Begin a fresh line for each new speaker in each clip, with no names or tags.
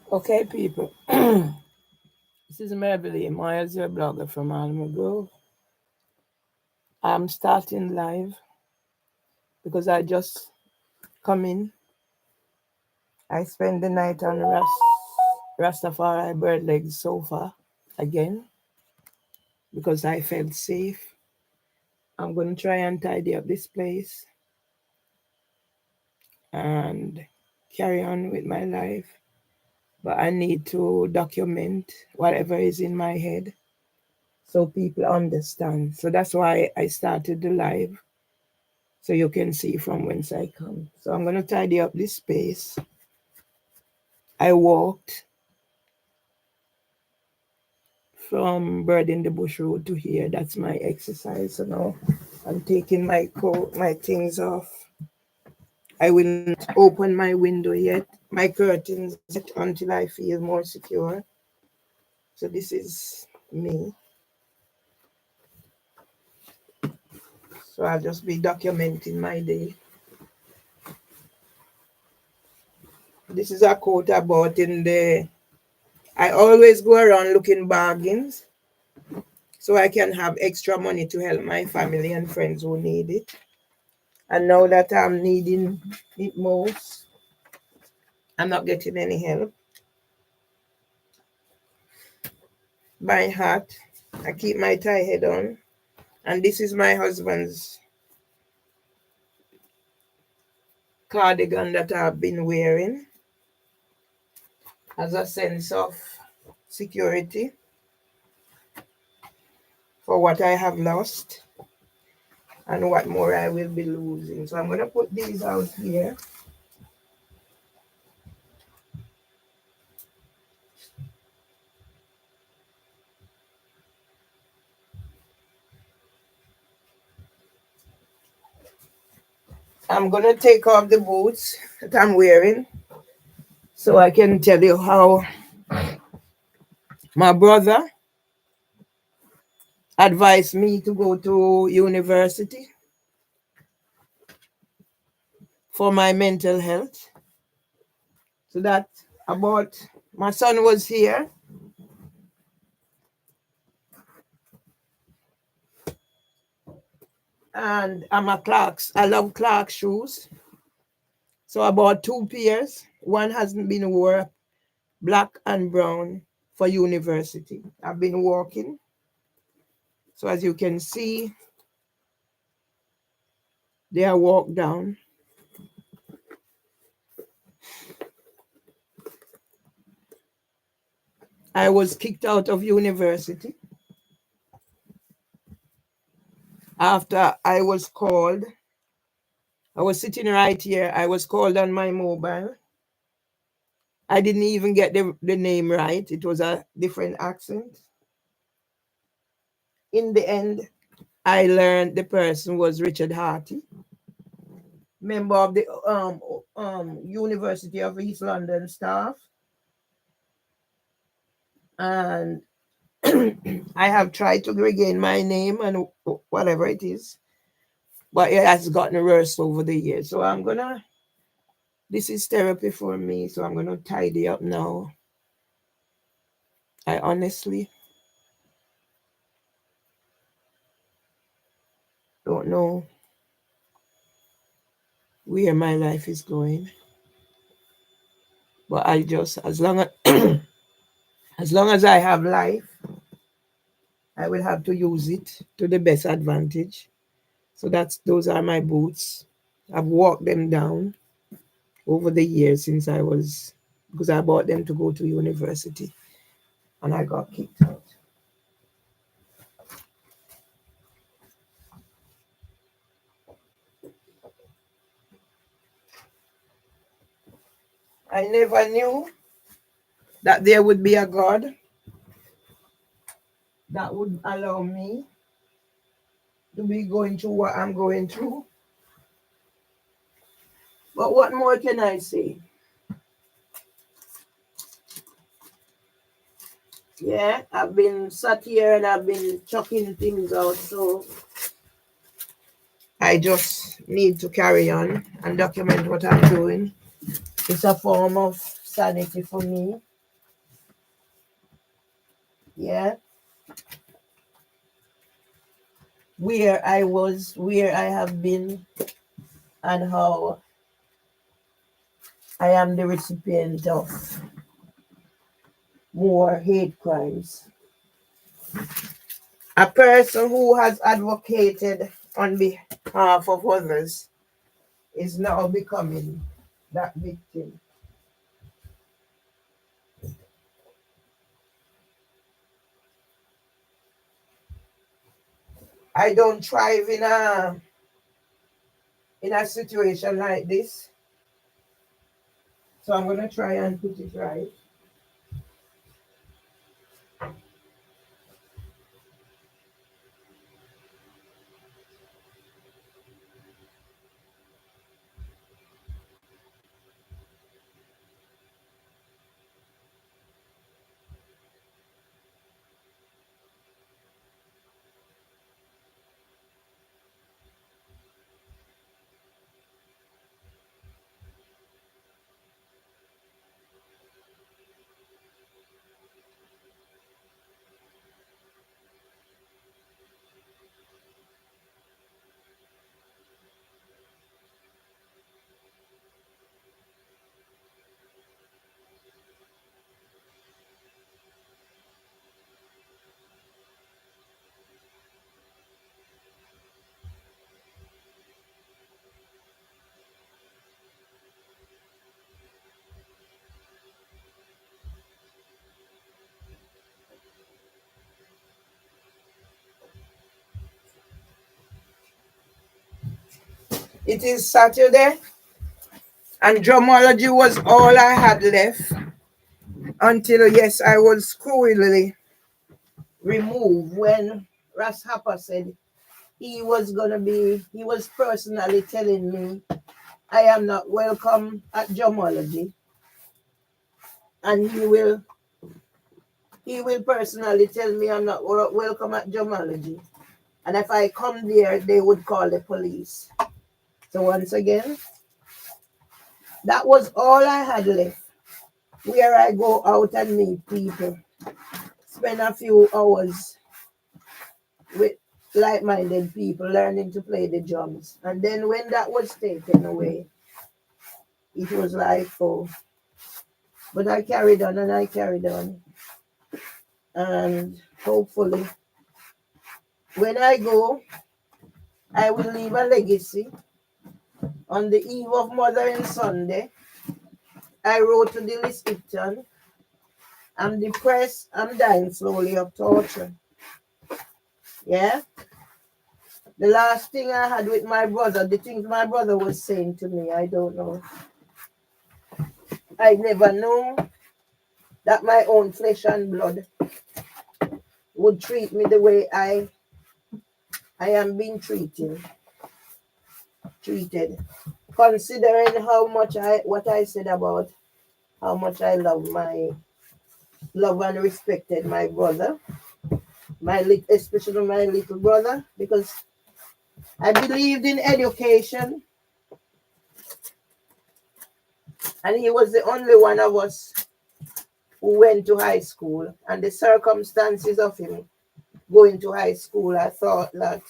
Okay, people. This is Maybelline Myers, your blogger from Alma Grove. I'm starting live because I just come in. I spent the night on Rastafari bird legs sofa again because I felt safe. I'm going to try and tidy up this place and carry on with my life. But I need to document whatever is in my head so people understand. So that's why I started the live so you can see from whence I come. So I'm going to tidy up this space. I walked from Bird in the Bush Road to here. That's my exercise. So now I'm taking my coat, my things off. I will not open my window yet, my curtains yet until I feel more secure. So this is me. So I'll just be documenting my day. This is a coat I bought in the. I always go around looking bargains so I can have extra money to help my family and friends who need it. And now that I'm needing it most, I'm not getting any help. My hat, I keep my tie head on. And this is my husband's cardigan that I've been wearing as a sense of security for what I have lost and what more I will be losing. So I'm going to put these out here. I'm going to take off the boots that I'm wearing so I can tell you how my brother advised me to go to university for my mental health. So that about my son was here and I'm a Clark's. I love Clark shoes. So I bought two pairs. One hasn't been worn, black and brown for university. I've been walking. So as you can see, they are walked down. I was kicked out of university after I was called. I was sitting right here. I was called on my mobile. I didn't even get the name right. It was a different accent. In the end, I learned the person was Richard Harty, member of the University of East London staff. And I have tried to regain my name and whatever it is, but it has gotten worse over the years. So this is therapy for me. So I'm going to tidy up now. I honestly don't know where my life is going, but I just, as long as, as long as I have life, I will have to use it to the best advantage. So those are my boots. I've walked them down over the years since I was because I bought them to go to university and I got kicked out. I never knew that there would be a God that would allow me to be going through what I'm going through. But what more can I say? Yeah, I've been sat here and I've been chucking things out, so I just need to carry on and document what I'm doing. It's a form of sanity for me. Yeah, where I was, where I have been, and how I am the recipient of more hate crimes. A person who has advocated on behalf of others is now becoming that victim. I don't thrive in a situation like this, so I'm gonna try and put it right. It is Saturday, and drumology was all I had left until, yes, I was cruelly removed when Ras Happer said he was personally telling me I am not welcome at drumology, and he will personally tell me I'm not welcome at drumology, and if I come there, they would call the police. So once again, that was all I had left. Where I go out and meet people, spend a few hours with like-minded people learning to play the drums. And then when that was taken away, it was like, oh, but I carried on and I carried on. And hopefully, when I go, I will leave a legacy. On the eve of Mothering Sunday, I wrote to the Lisbon, I'm depressed, I'm dying slowly of torture. Yeah? The last thing I had with my brother, the things my brother was saying to me, I don't know. I never knew that my own flesh and blood would treat me the way I am being treated. Considering how much what I said about how much I love and respected my brother, especially my little brother, because I believed in education, and he was the only one of us who went to high school. And the circumstances of him going to high school, I thought that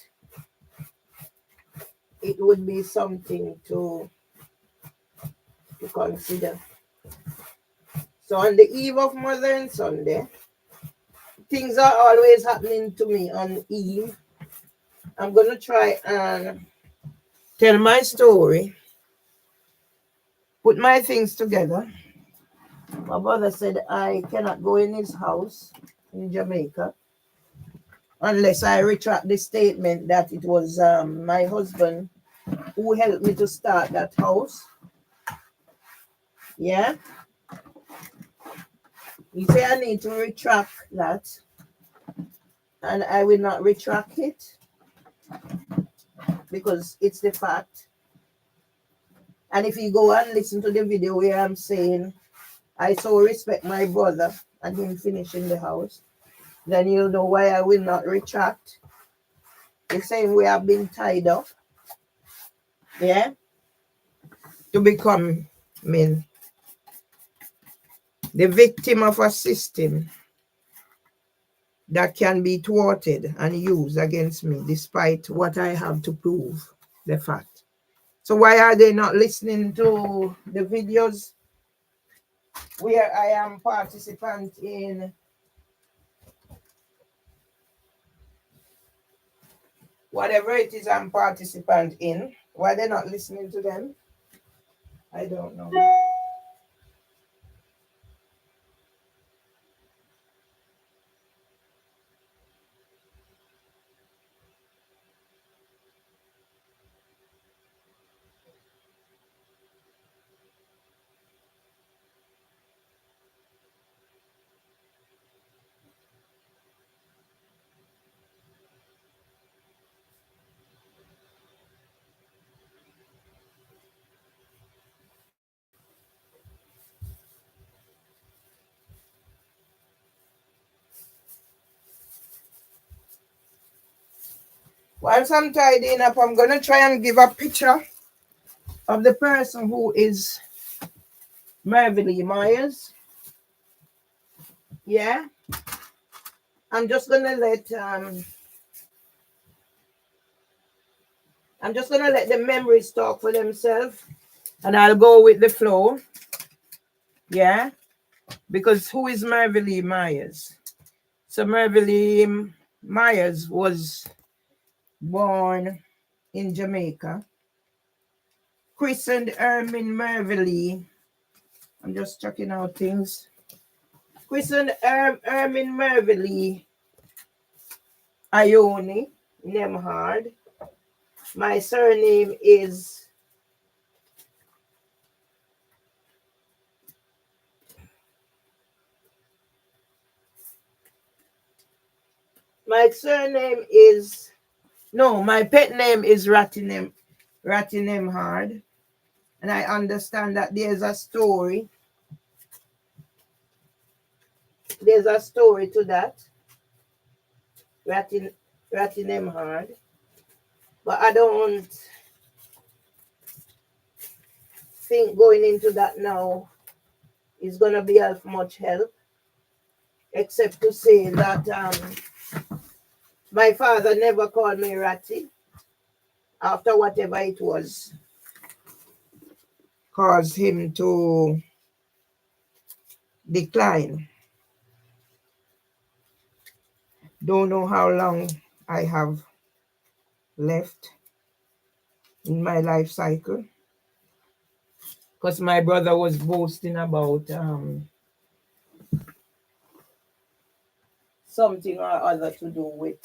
it would be something to consider. So on the eve of Mothering Sunday, things are always happening to me on Eve. I'm going to try and tell my story, put my things together. My brother said I cannot go in his house in Jamaica unless I retract the statement that it was my husband who helped me to start that house. Yeah. He said I need to retract that, and I will not retract it because it's the fact. And if you go and listen to the video where I'm saying I so respect my brother and him finishing the house, then you'll know why I will not retract. The same way I've been tied up, yeah, to become, the victim of a system that can be thwarted and used against me despite what I have to prove the fact. So why are they not listening to the videos where I am participant in whatever it is I'm participant in? Why they're not listening to them? I don't know. Whilst I'm tidying up, I'm going to try and give a picture of the person who is Mervily Myers. Yeah. I'm just going to let the memories talk for themselves, and I'll go with the flow. Yeah. Because who is Mervily Myers? So Mervily Myers was born in Jamaica. Christened Ermin Mervily. I'm just checking out things. Christened Ermin Mervily Ione Nemhard. My surname is my pet name is Rattinemhard. And I understand that there's a story. There's a story to that. Rattinemhard. But I don't think going into that now is going to be of much help, except to say that my father never called me Ratty after whatever it was caused him to decline. Don't know how long I have left in my life cycle, because my brother was boasting about something or other to do with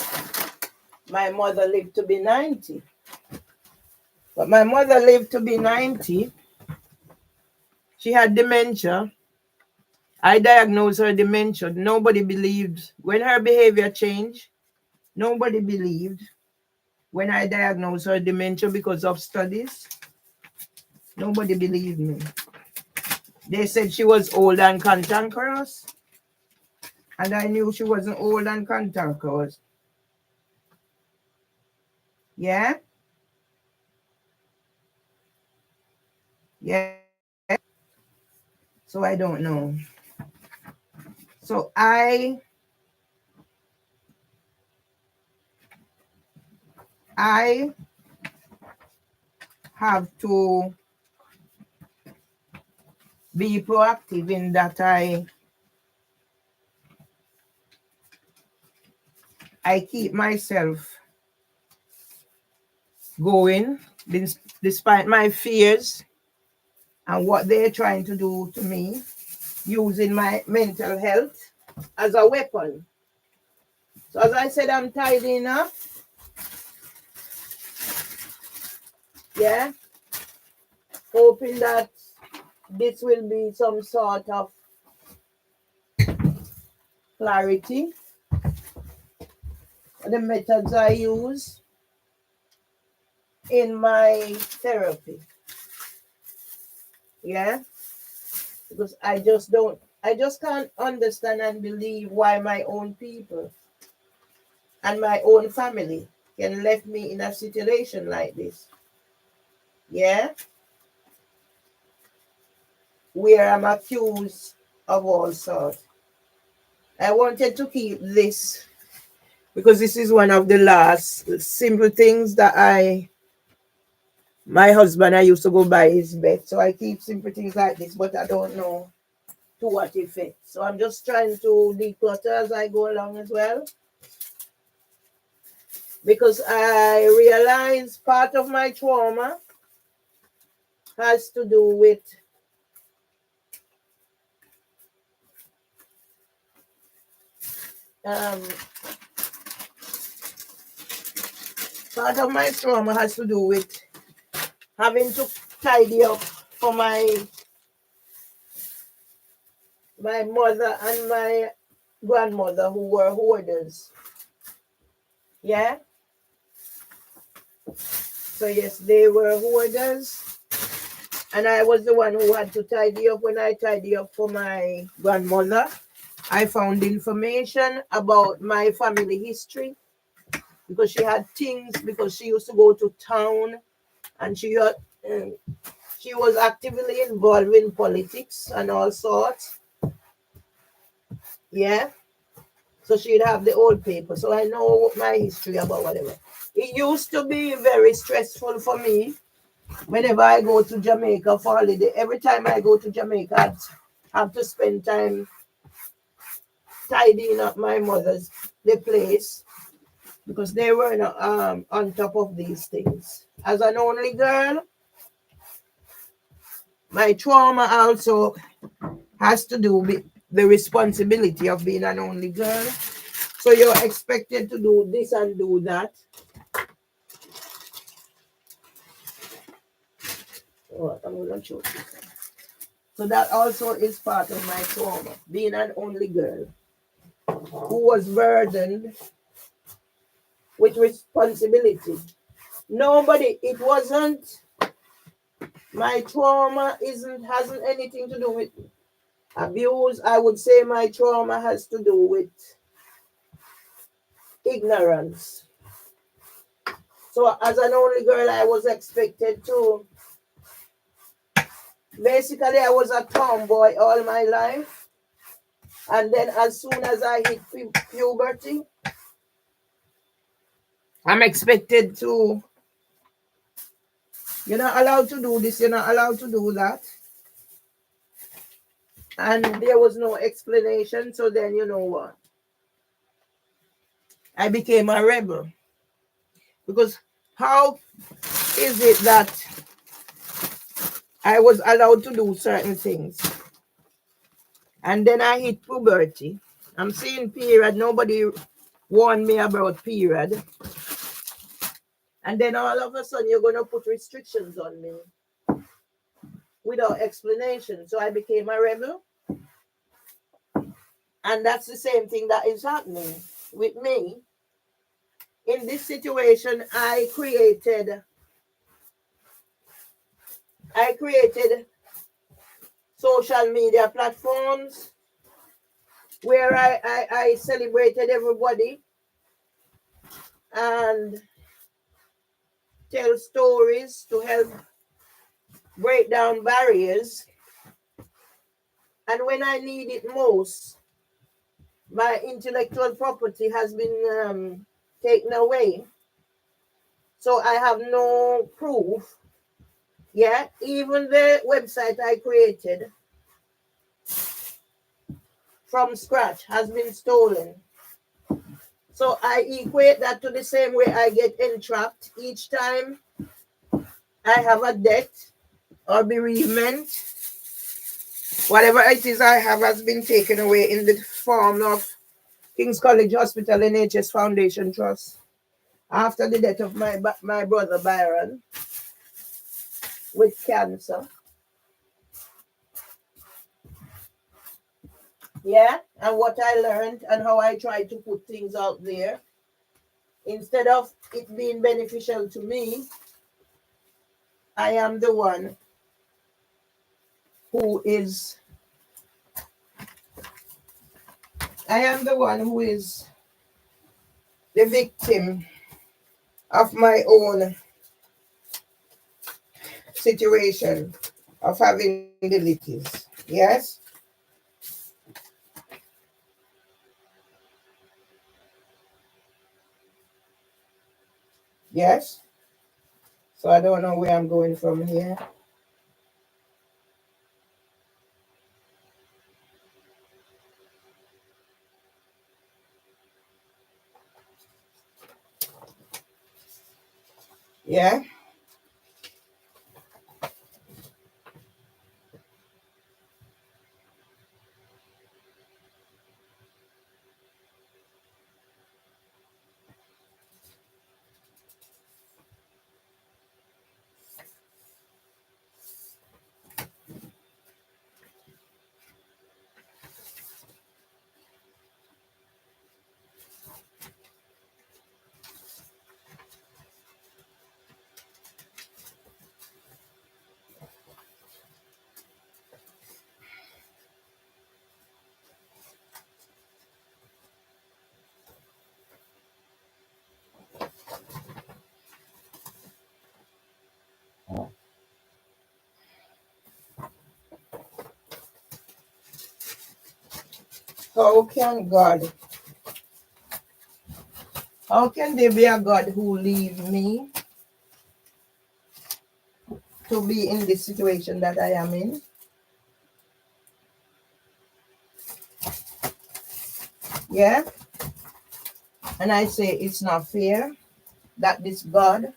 my mother lived to be 90. But my mother lived to be 90. She had dementia. I diagnosed her dementia. Nobody believed when her behavior changed. Nobody believed when I diagnosed her dementia because of studies. Nobody believed me. They said she was old and cantankerous. And I knew she wasn't old and cantankerous. Yeah? Yeah. So I don't know. So I have to be proactive in that I keep myself going despite my fears and what they're trying to do to me, using my mental health as a weapon. So as I said, I'm tidying up. Yeah. Hoping that this will be some sort of clarity. The methods I use in my therapy. Yeah. Because I just can't understand and believe why my own people and my own family can left me in a situation like this. Yeah. Where I'm accused of all sorts. I wanted to keep this because this is one of the last simple things that my husband, I used to go by his bed. So I keep simple things like this, but I don't know to what effect. So I'm just trying to declutter as I go along as well. Because I realize part of my trauma has to do with um, part of my trauma has to do with having to tidy up for my mother and my grandmother who were hoarders. Yeah. So yes, they were hoarders, and I was the one who had to tidy up. When I tidy up for my grandmother, I found information about my family history, because she had things, because she used to go to town, and she was actively involved in politics and all sorts. Yeah. So she'd have the old paper. So I know my history about whatever. It used to be very stressful for me whenever I go to Jamaica for holiday. Every time I go to Jamaica, I'd have to spend time tidying up my mother's the place, because they were not, on top of these things. As an only girl, my trauma also has to do with the responsibility of being an only girl. So you're expected to do this and do that. Oh, I'm gonna show you. So that also is part of my trauma, being an only girl who was burdened with responsibility. Nobody, it wasn't, my trauma hasn't anything to do with abuse. I would say my trauma has to do with ignorance. So as an only girl, I was expected to, basically I was a tomboy all my life. And then as soon as I hit puberty, I'm expected to, you're not allowed to do this, you're not allowed to do that. And there was no explanation. So then, you know what? I became a rebel. Because how is it that I was allowed to do certain things, and then I hit puberty? I'm seeing period. Nobody warned me about period. And then all of a sudden, you're going to put restrictions on me without explanation. So I became a rebel. And that's the same thing that is happening with me. In this situation, I created social media platforms where I celebrated everybody and tell stories to help break down barriers. And when I need it most, my intellectual property has been taken away. So I have no proof. Yeah, even the website I created from scratch has been stolen. So I equate that to the same way I get entrapped each time I have a debt or bereavement. Whatever it is I have has been taken away in the form of King's College Hospital NHS Foundation Trust after the death of my brother Byron with cancer. Yeah, and what I learned and how I tried to put things out there, instead of it being beneficial to me, I am the one who is the victim of my own situation of having abilities. Yes. Yes. So I don't know where I'm going from here. Yeah. How can God, how can there be a God who leave me to be in this situation that I am in? Yeah. And I say it's not fair that this God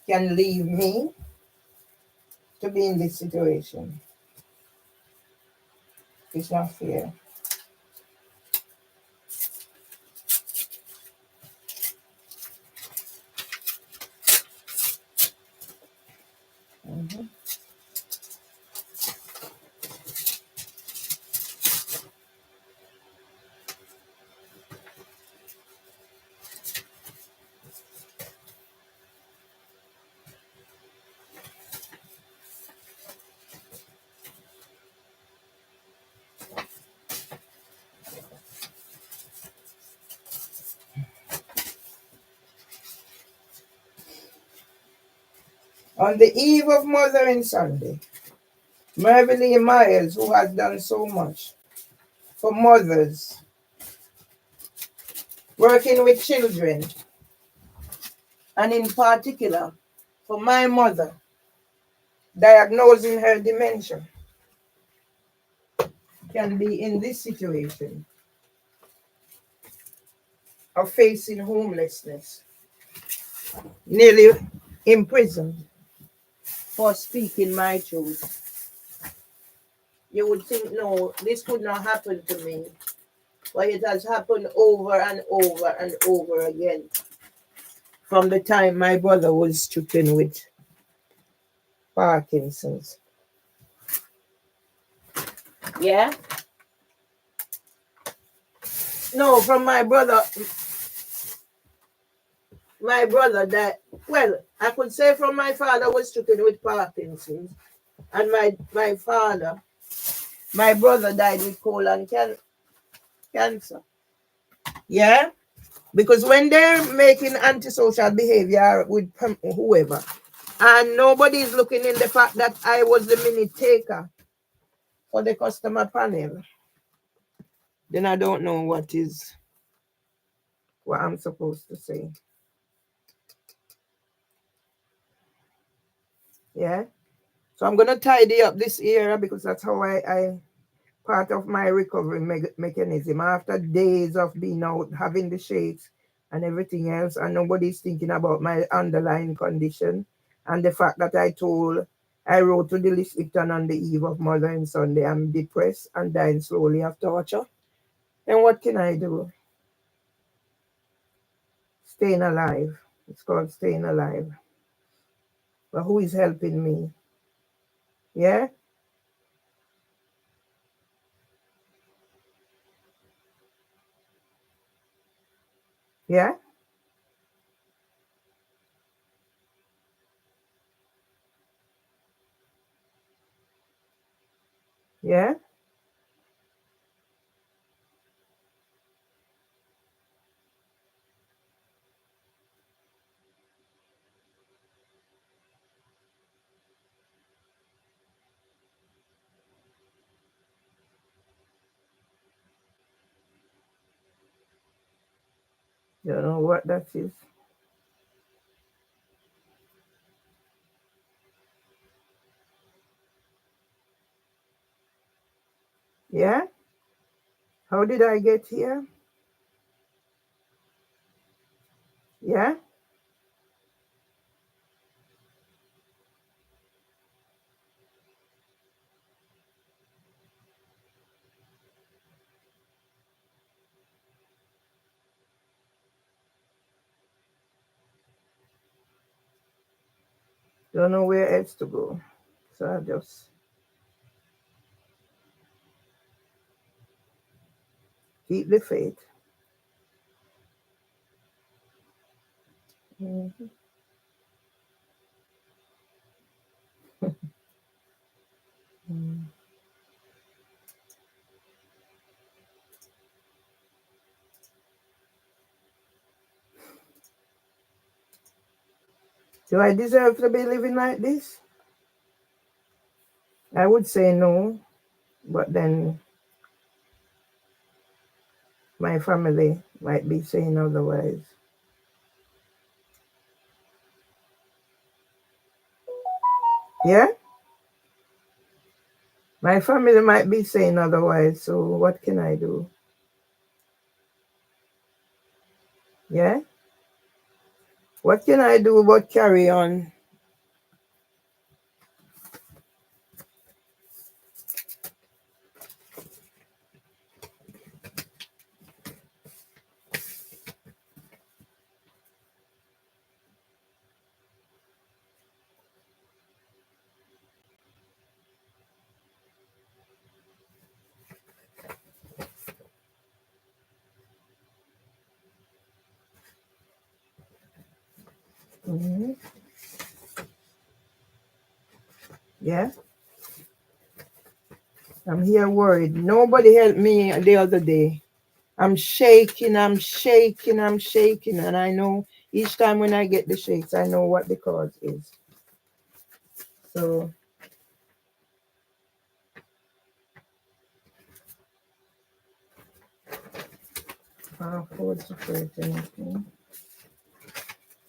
can leave me to be in this situation. It's not fair. Mhm. On the eve of Mothering Sunday, Mervyn Miles, who has done so much for mothers, working with children, and in particular for my mother, diagnosing her dementia, can be in this situation of facing homelessness, nearly imprisoned for speaking my truth. You would think, no, this could not happen to me, but it has happened over and over and over again from the time my brother was stricken with Parkinson's. Yeah? No, from my brother that, well, I could say from my father was stricken with Parkinson's, and my brother died with colon cancer. Yeah? Because when they're making antisocial behavior with whoever, and nobody is looking in the fact that I was the minute taker for the customer panel, then I don't know what I'm supposed to say. Yeah? So I'm gonna tidy up this area because that's how I part of my recovery mechanism. After days of being out, having the shakes and everything else, and nobody's thinking about my underlying condition and the fact that I wrote to the Lipton on the eve of Mothering Sunday, I'm depressed and dying slowly of torture. Then what can I do? Staying alive. It's called staying alive. But who is helping me? Yeah? Yeah? Yeah? You know what that is? Yeah? How did I get here? Yeah? Don't know where else to go. So I just keep the faith. Mhm. Mm. Do I deserve to be living like this? I would say no, but then my family might be saying otherwise. Yeah? My family might be saying otherwise, so what can I do? Yeah? What can I do but carry on? Hmm. Yeah? I'm here worried. Nobody helped me the other day. I'm shaking, I'm shaking, I'm shaking, and I know each time when I get the shakes, I know what the cause is. So, I can't afford to create anything.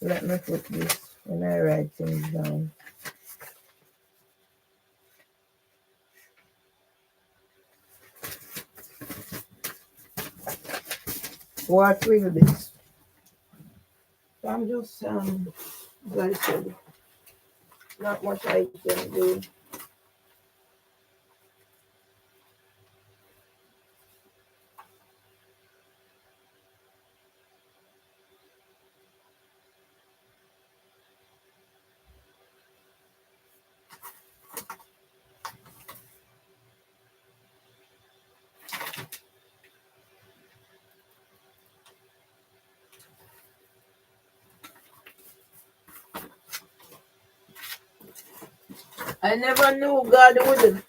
Let me put this when I write things down. What will this? I'm just, as I said, not much I can do. I never knew God would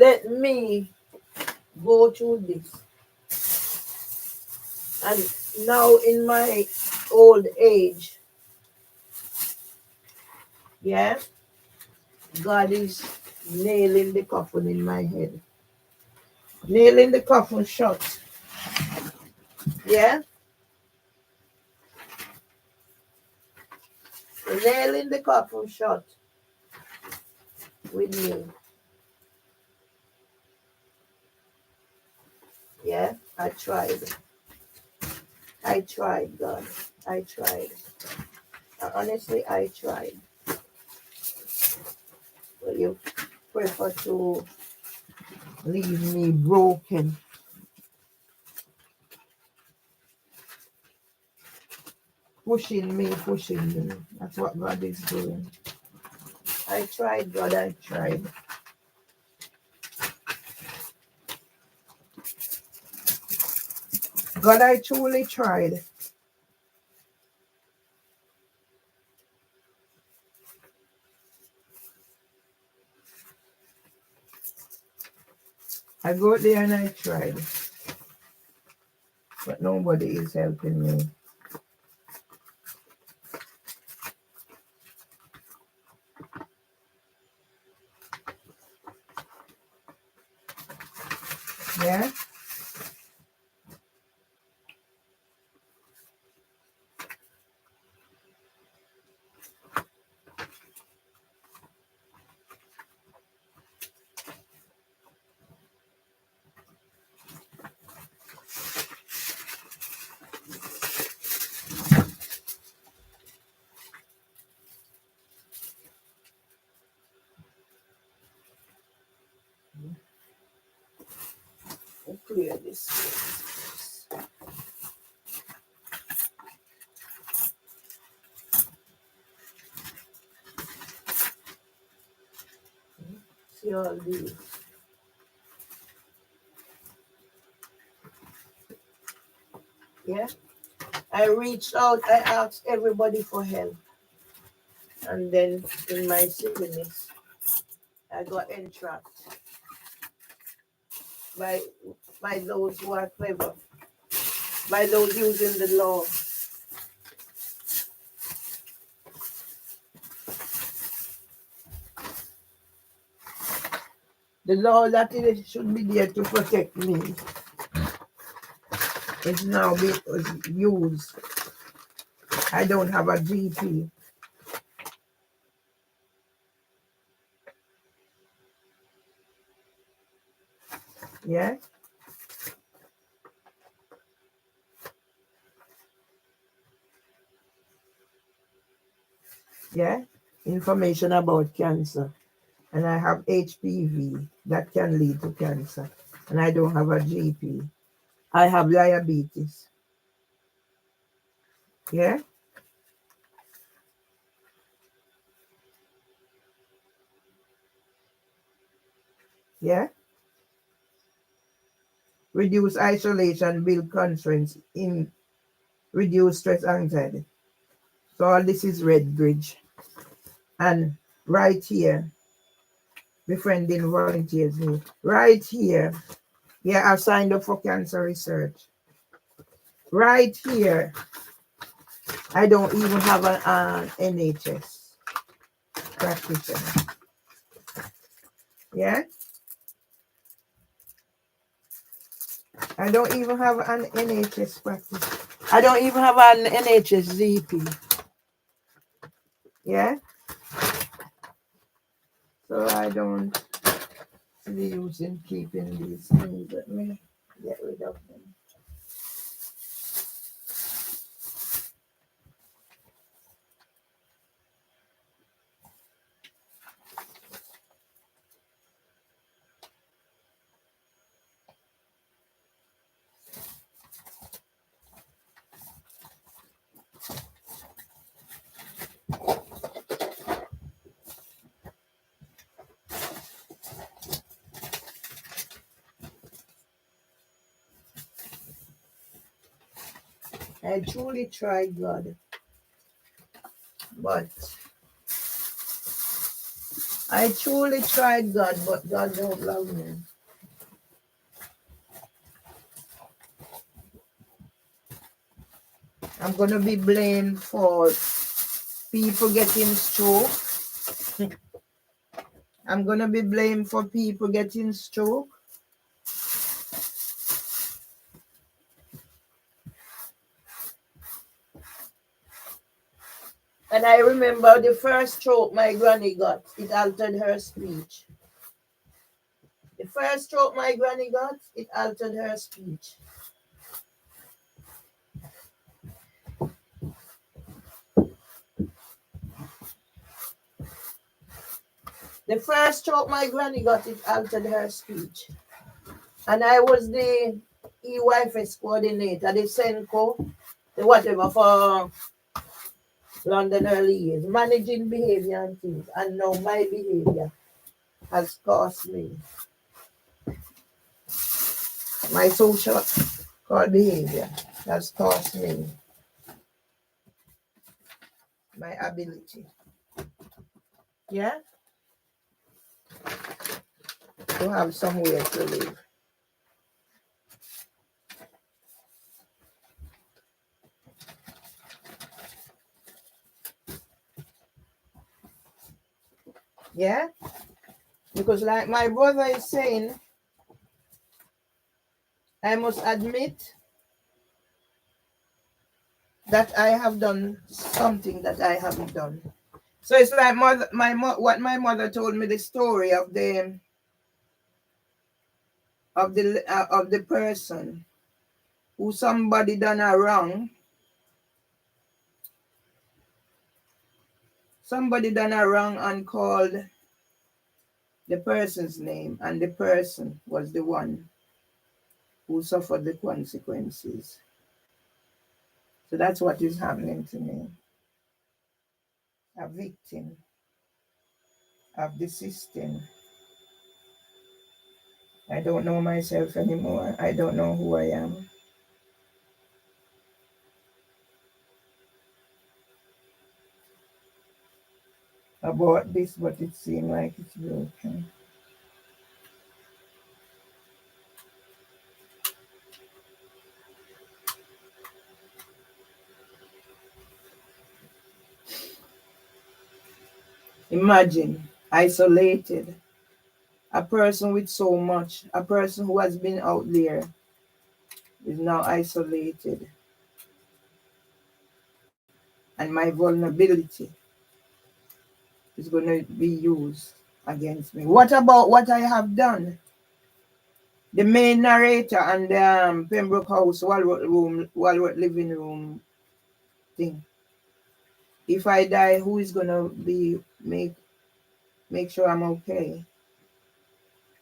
let me go through this. And now in my old age, yeah, God is nailing the coffin in my head. Nailing the coffin shut. Yeah? Nailing the coffin shut with me. Yeah? I tried. I tried, God. I tried. Honestly, I tried. But you prefer to leave me broken. Pushing me, pushing me. That's what God is doing. I tried, God, I tried. God, I truly tried. I go out there and I tried. But nobody is helping me. Yeah? clear this. See all these. Yeah. I reached out, I asked everybody for help. And then in my silliness, I got entrapped by those who are clever, by those using the law. The law that it should be there to protect me is now being used. I don't have a GP. Yeah? Yeah? Information about cancer. And I have HPV that can lead to cancer. And I don't have a GP. I have diabetes. Yeah? Yeah? Reduce isolation, build confidence, in reduce stress, anxiety. So all this is Red Bridge. And right here, befriending volunteers. Right here, yeah, I signed up for cancer research. Right here, I don't even have an NHS practitioner. Yeah? I don't even have an NHS practitioner. I don't even have an NHS ZP. Yeah? So I don't see the use in keeping these things. Let me get rid of them. I truly tried God, but I truly tried God, but God don't love me. I'm going to be blamed for people getting stroke. I'm going to be blamed for people getting stroke. And I remember the first stroke my granny got, it altered her speech. The first stroke my granny got, it altered her speech. The first stroke my granny got, it altered her speech. And I was the EYFS coordinator, the SENCO, the whatever for London early years, managing behavior and things. And now my behavior has cost me. My social called behavior has cost me my ability. Yeah? To have somewhere to live. Yeah? Because like my brother is saying, I must admit that I have done something that I haven't done. So it's like what my mother told me, the story of the person who somebody done a wrong. Somebody done a wrong and called the person's name, and the person was the one who suffered the consequences. So that's what is happening to me. A victim of the system. I don't know myself anymore. I don't know who I am. I bought this, but it seems like it's broken. Imagine, isolated. A person with so much, a person who has been out there is now isolated. And my vulnerability is going to be used against me. What about what I have done? The main narrator and the Pembroke House Walworth living room thing. If I die, who is gonna be make sure I'm okay?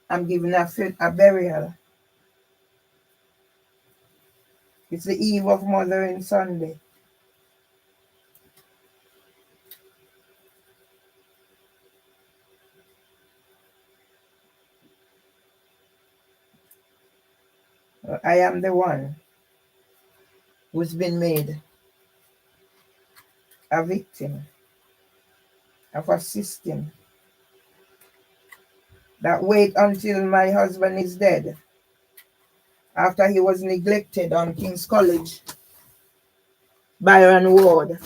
I'm giving a burial. It's the eve of Mothering Sunday. I am the one who's been made a victim of a system that wait until my husband is dead after he was neglected on King's College, Byron Ward,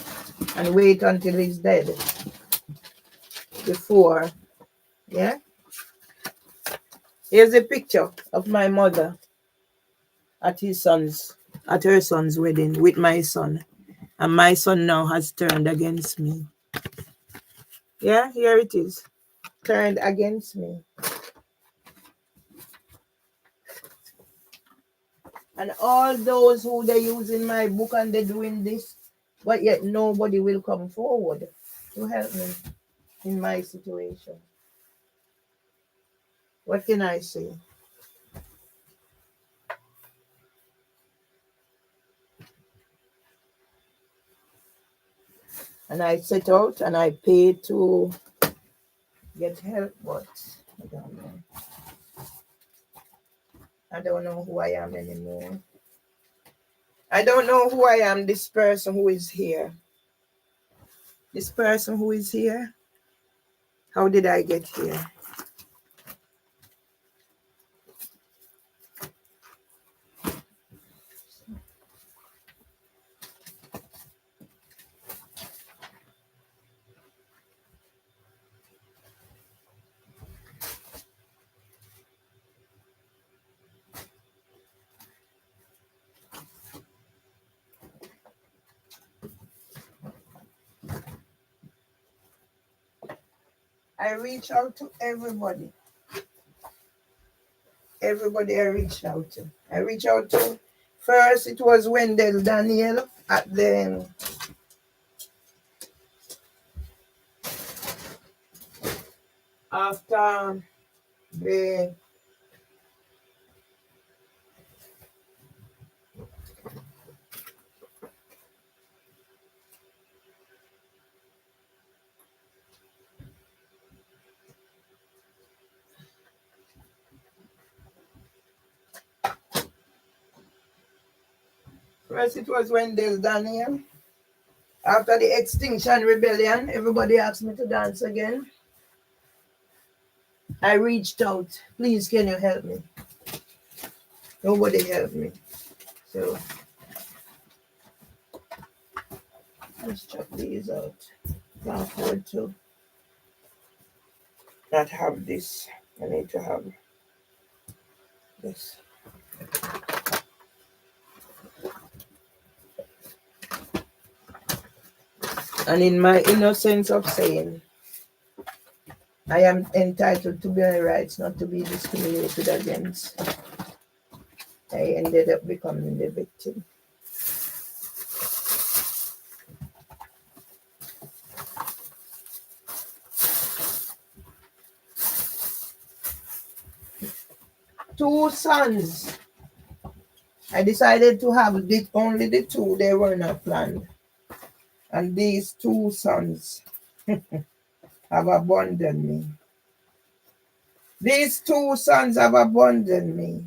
and wait until he's dead before. Yeah. Here's a picture of my mother at her son's wedding with my son. And my son now has turned against me. Yeah, here it is. Turned against me. And all those who they use in my book and they're doing this, but yet nobody will come forward to help me in my situation. What can I say? And I set out and I paid to get help, but I don't know. I don't know who I am anymore. I don't know who I am, this person who is here. This person who is here. How did I get here? I reach out to everybody. Everybody I reached out to. I reached out to, first it was Wendell Daniel at the after the first it was Wendell Daniel. After the Extinction Rebellion, everybody asked me to dance again. I reached out. Please, can you help me? Nobody helped me. So let's check these out. Can't afford to not have this. I need to have this. And in my innocence of saying, I am entitled to my rights not to be discriminated against, I ended up becoming the victim. Two sons I decided to have only the two. They were not planned. And these two sons have abandoned me. These two sons have abandoned me.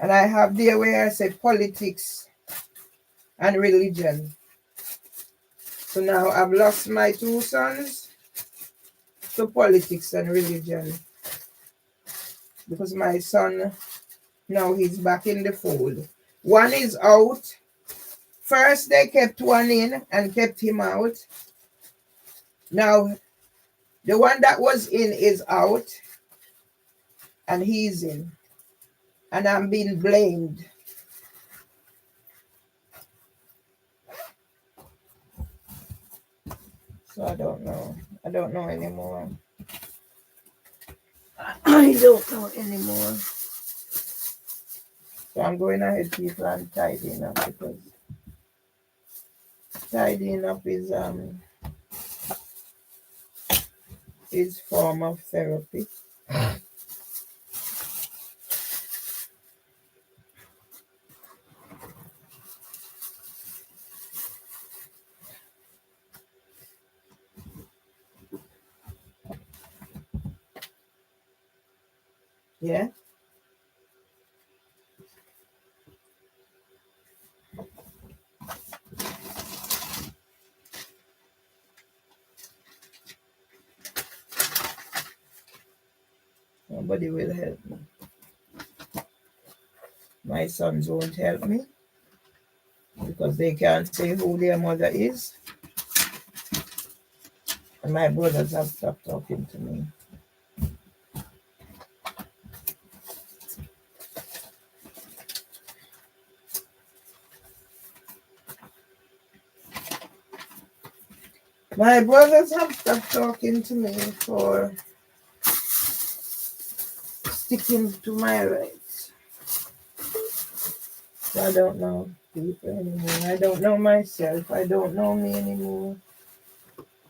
And I have there where I say politics and religion. So now I've lost my two sons to politics and religion. Because my son, now he's back in the fold. One is out. First they kept one in and kept him out. Now the one that was in is out and he's in. And I'm being blamed. So I don't know. I don't know anymore. I don't know anymore. So I'm going ahead, people, and tidying up because tidying up is form of therapy. Yeah. Nobody will help me. My sons won't help me because they can't say who their mother is. And my brothers have stopped talking to me. My brothers have stopped talking to me for sticking to my rights. So I don't know people anymore. I don't know myself. I don't know me anymore.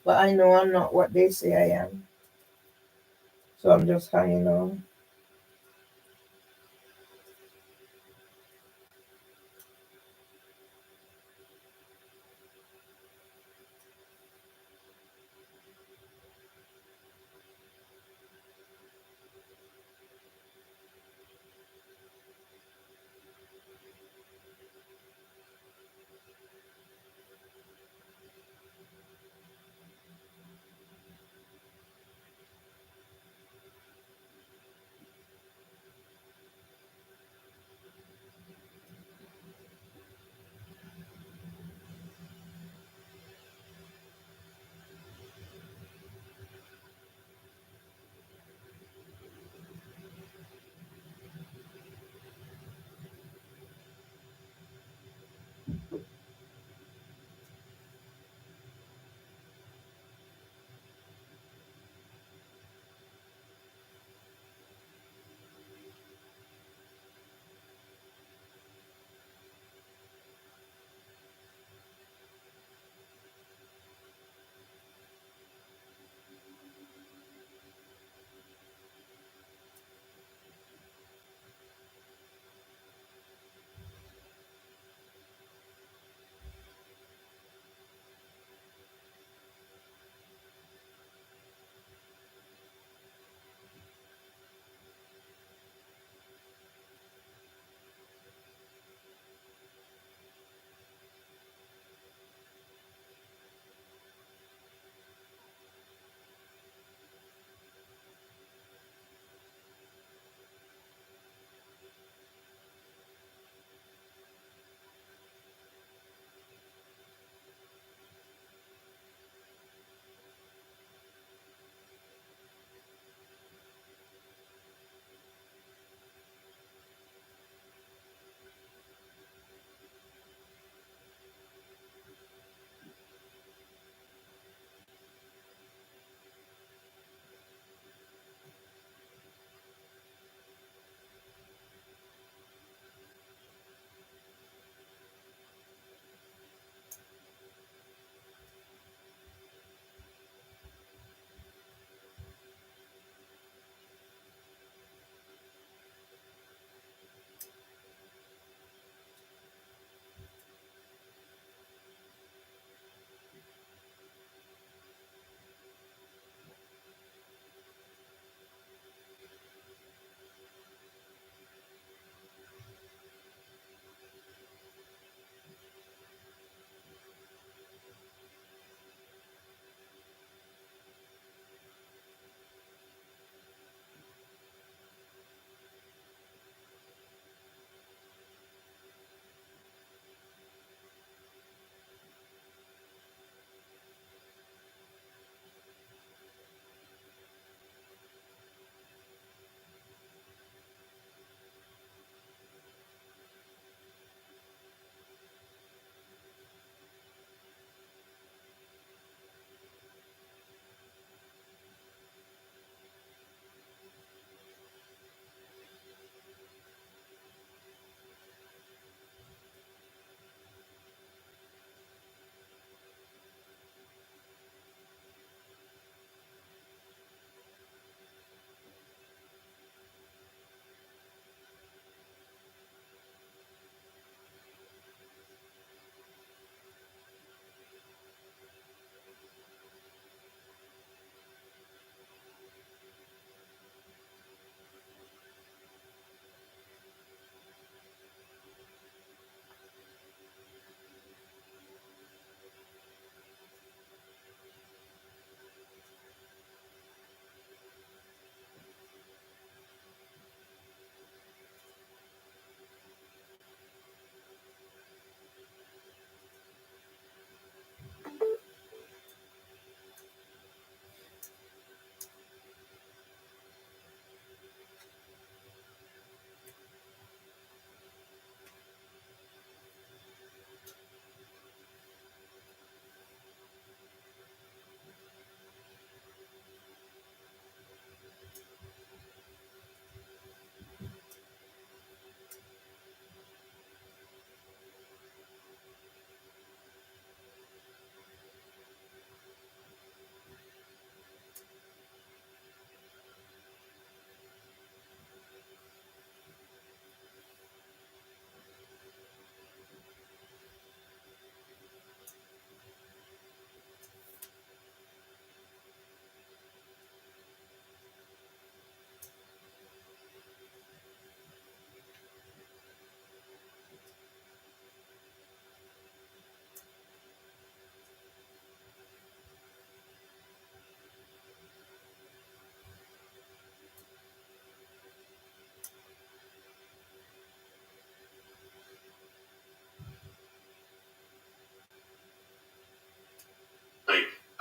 But I know I'm not what they say I am. So I'm just hanging on.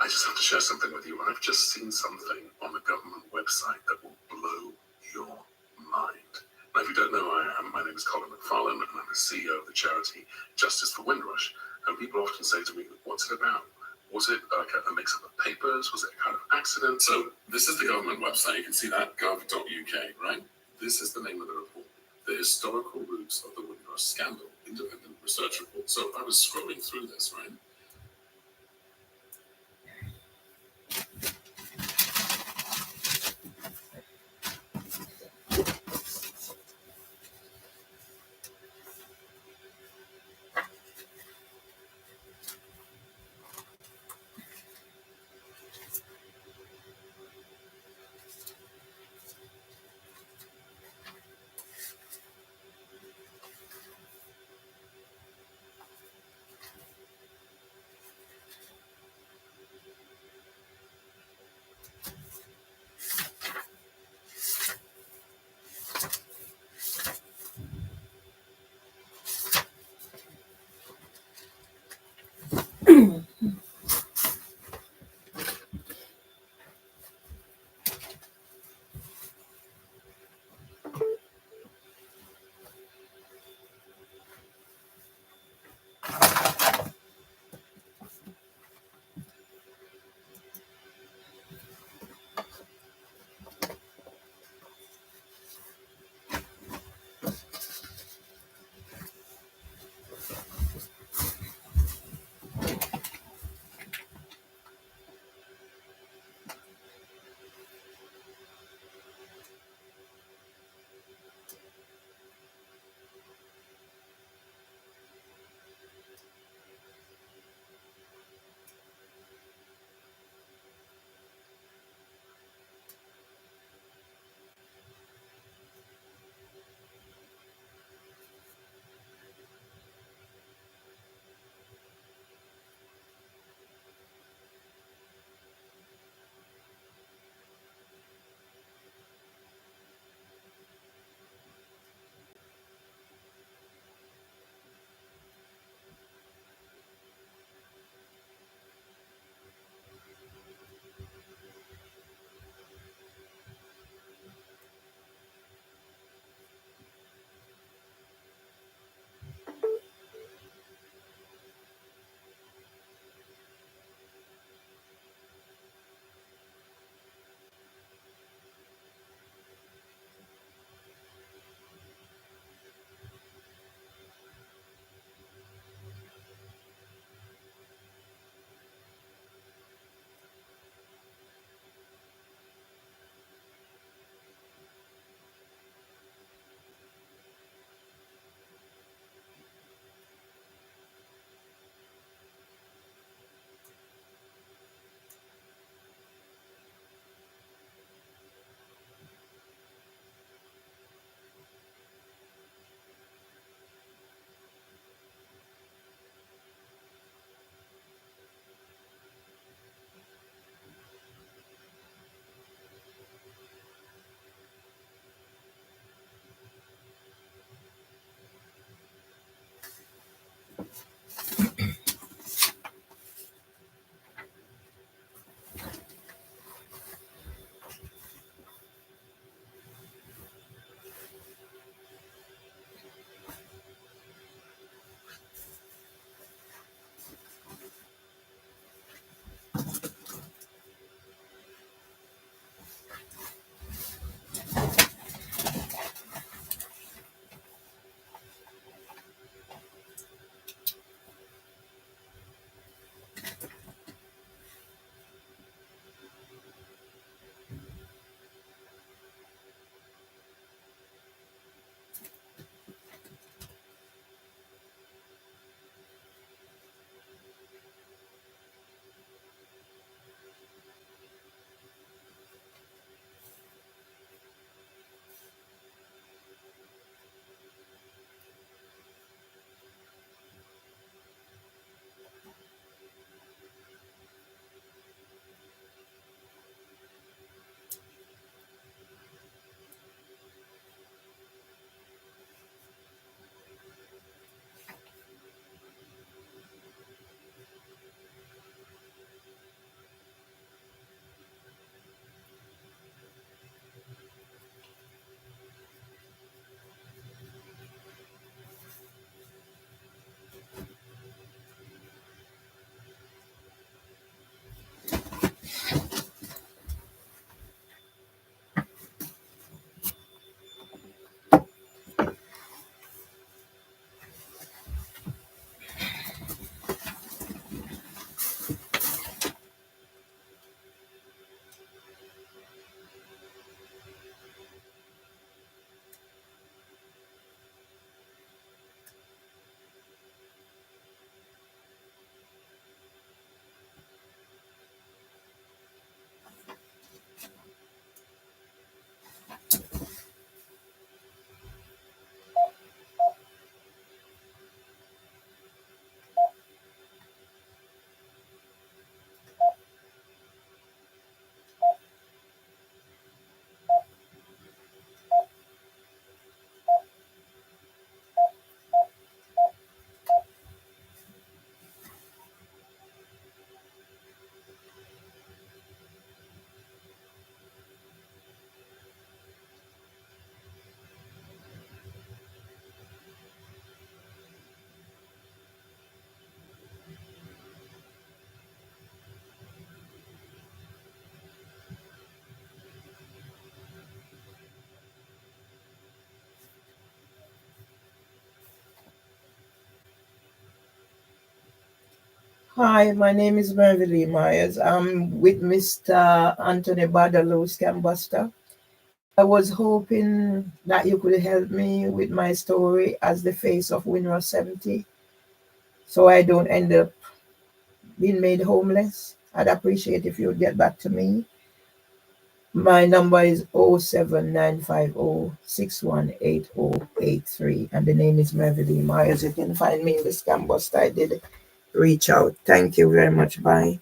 just have to share something with you. I've just seen something on the government website that will blow your mind. Now, if you don't know who I am, my name is Colin McFarlane, and I'm the CEO of the charity Justice for Windrush. And people often say to me, what's it about? Was it like a mix-up of papers? Was it a kind of accident? So this is the government website. You can see that, gov.uk, right? This is the name of the report. The historical roots of the Windrush scandal, independent research report. So I was scrolling through this, right?
Hi, my name is Merville Myers. I'm with Mr. Anthony Badalou, Scambuster. I was hoping that you could help me with my story as the face of Winrow 70 so I don't end up being made homeless. I'd appreciate if you'd get back to me. My number is 07950618083 and the name is Merville Myers. You can find me in the Scambuster. I did reach out. Thank you very much. Bye.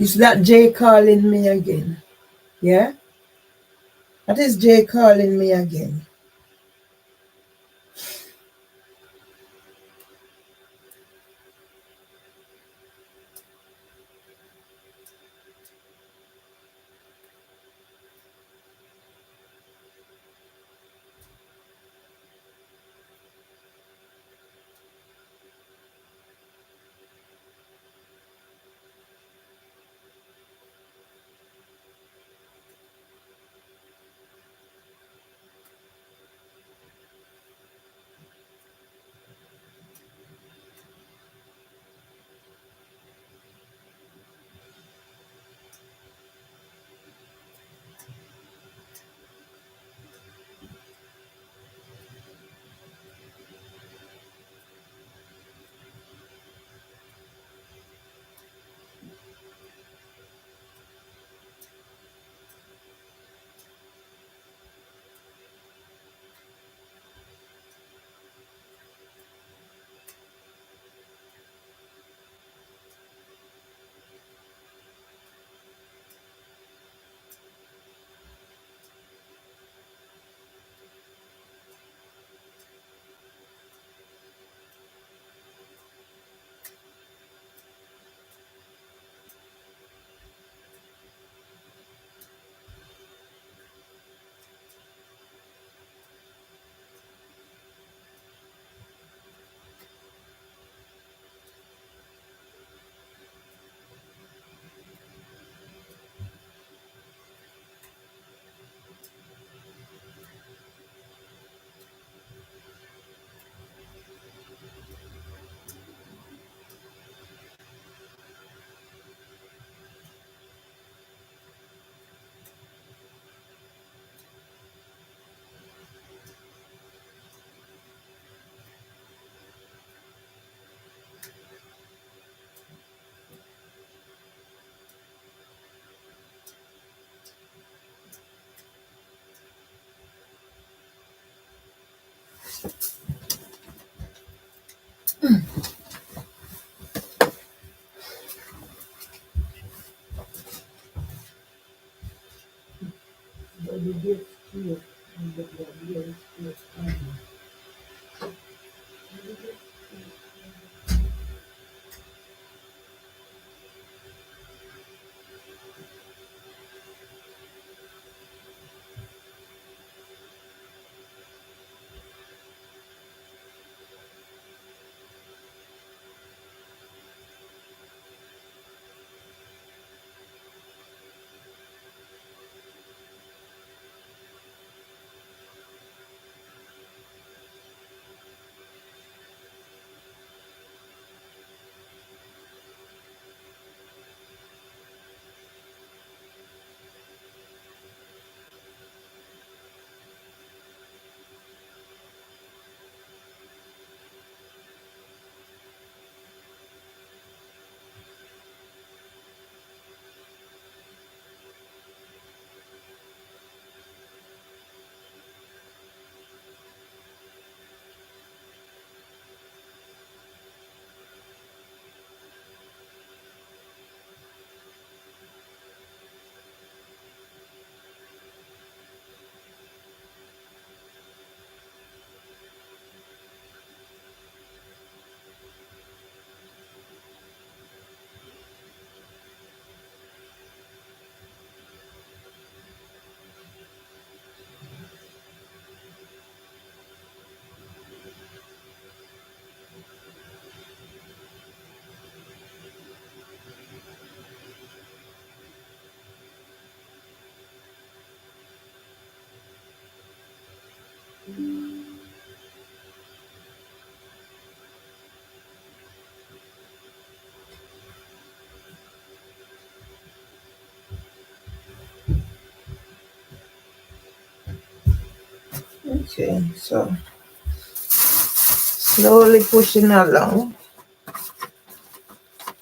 Is that Jay calling me again? Yeah? That is Jay calling me again. Okay, so slowly pushing along.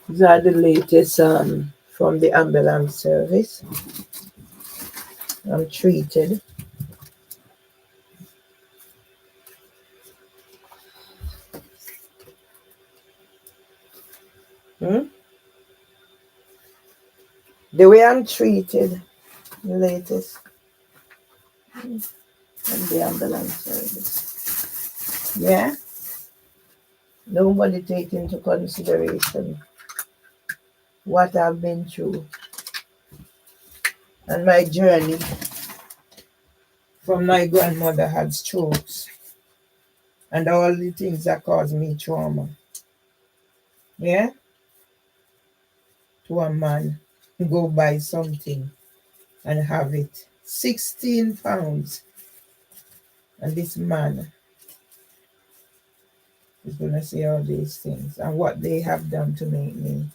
These are the latest from the ambulance service. I'm treated. Hmm? The way I'm treated, the latest from the ambulance service. Yeah? Nobody take into consideration what I've been through and my journey from my grandmother had strokes and all the things that caused me trauma. Yeah? To a man go buy something and have it. 16 pounds. And this man is going to say all these things and what they have done to make me.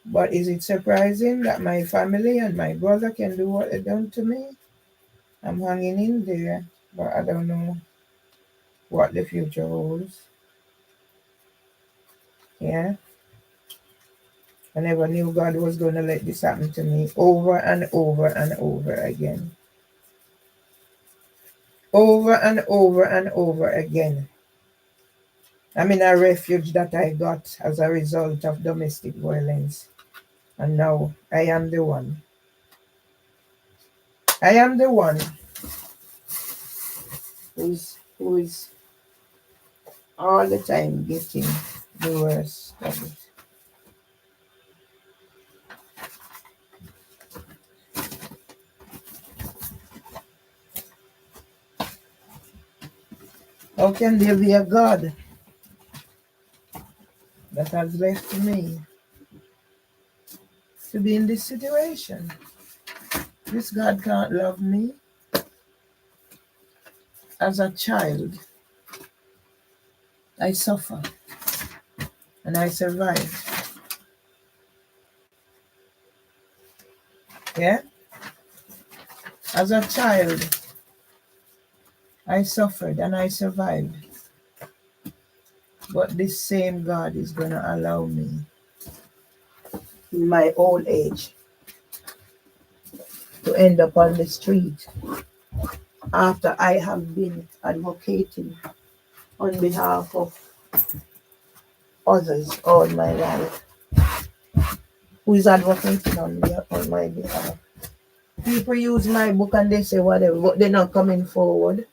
But is it surprising that my family and my brother can do what they done to me? I'm hanging in there, but I don't know what the future holds. Yeah. I never knew God was going to let this happen to me over and over and over again. Over and over and over again. I'm in a refuge that I got as a result of domestic violence. And now I am the one. I am the one who is all the time getting the worst of it. How can there be a God that has left me to be in this situation? This God can't love me. As a child, I suffer and I survived. Yeah? As a child, I suffered and I survived. But this same God is going to allow me in my old age to end up on the street after I have been advocating on behalf of others all my life. Who is advocating on my behalf? People use my book and they say whatever, but they're not coming forward.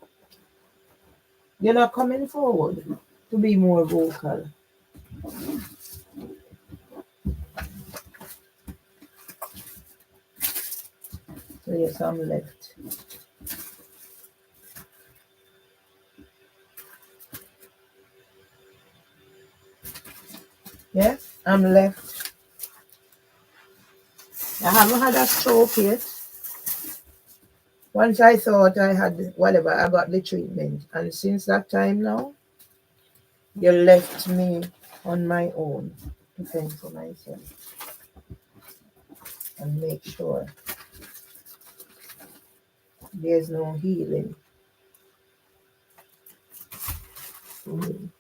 They're not coming forward to be more vocal. So yes, I'm left. Yeah, I'm left. I haven't had a stroke yet. Once I thought I had whatever, I got the treatment. And since that time now, you left me on my own to fend for myself and make sure there's no healing for me.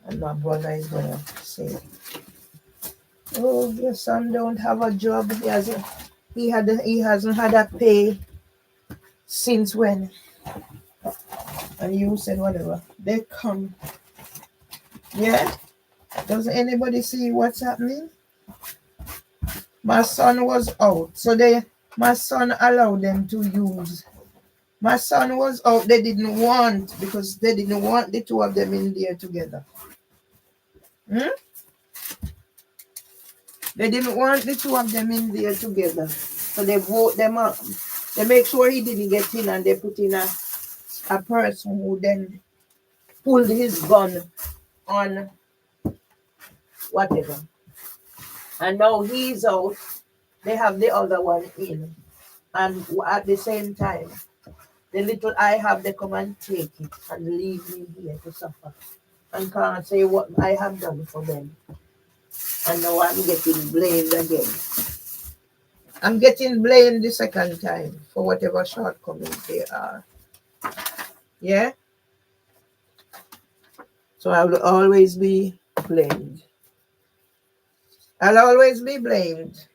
And my brother is gonna say, "Oh, your son don't have a job. He hasn't had a pay since when?" And you said whatever. They come. Yeah? Doesn't anybody see what's happening? My son was out. So my son allowed them to use. My son was out. They didn't want, because they didn't want the two of them in there together. They didn't want the two of them in there together. So they vote them up. They make sure he didn't get in, and they put in a person who then pulled his gun on whatever. And now he's out. They have the other one in. And at the same time, the little I have, they come and take it and leave me here to suffer. And can't say what I have done for them. And now I'm getting blamed again. I'm getting blamed the second time for whatever shortcomings they are. Yeah? So I will always be blamed. I'll always be blamed.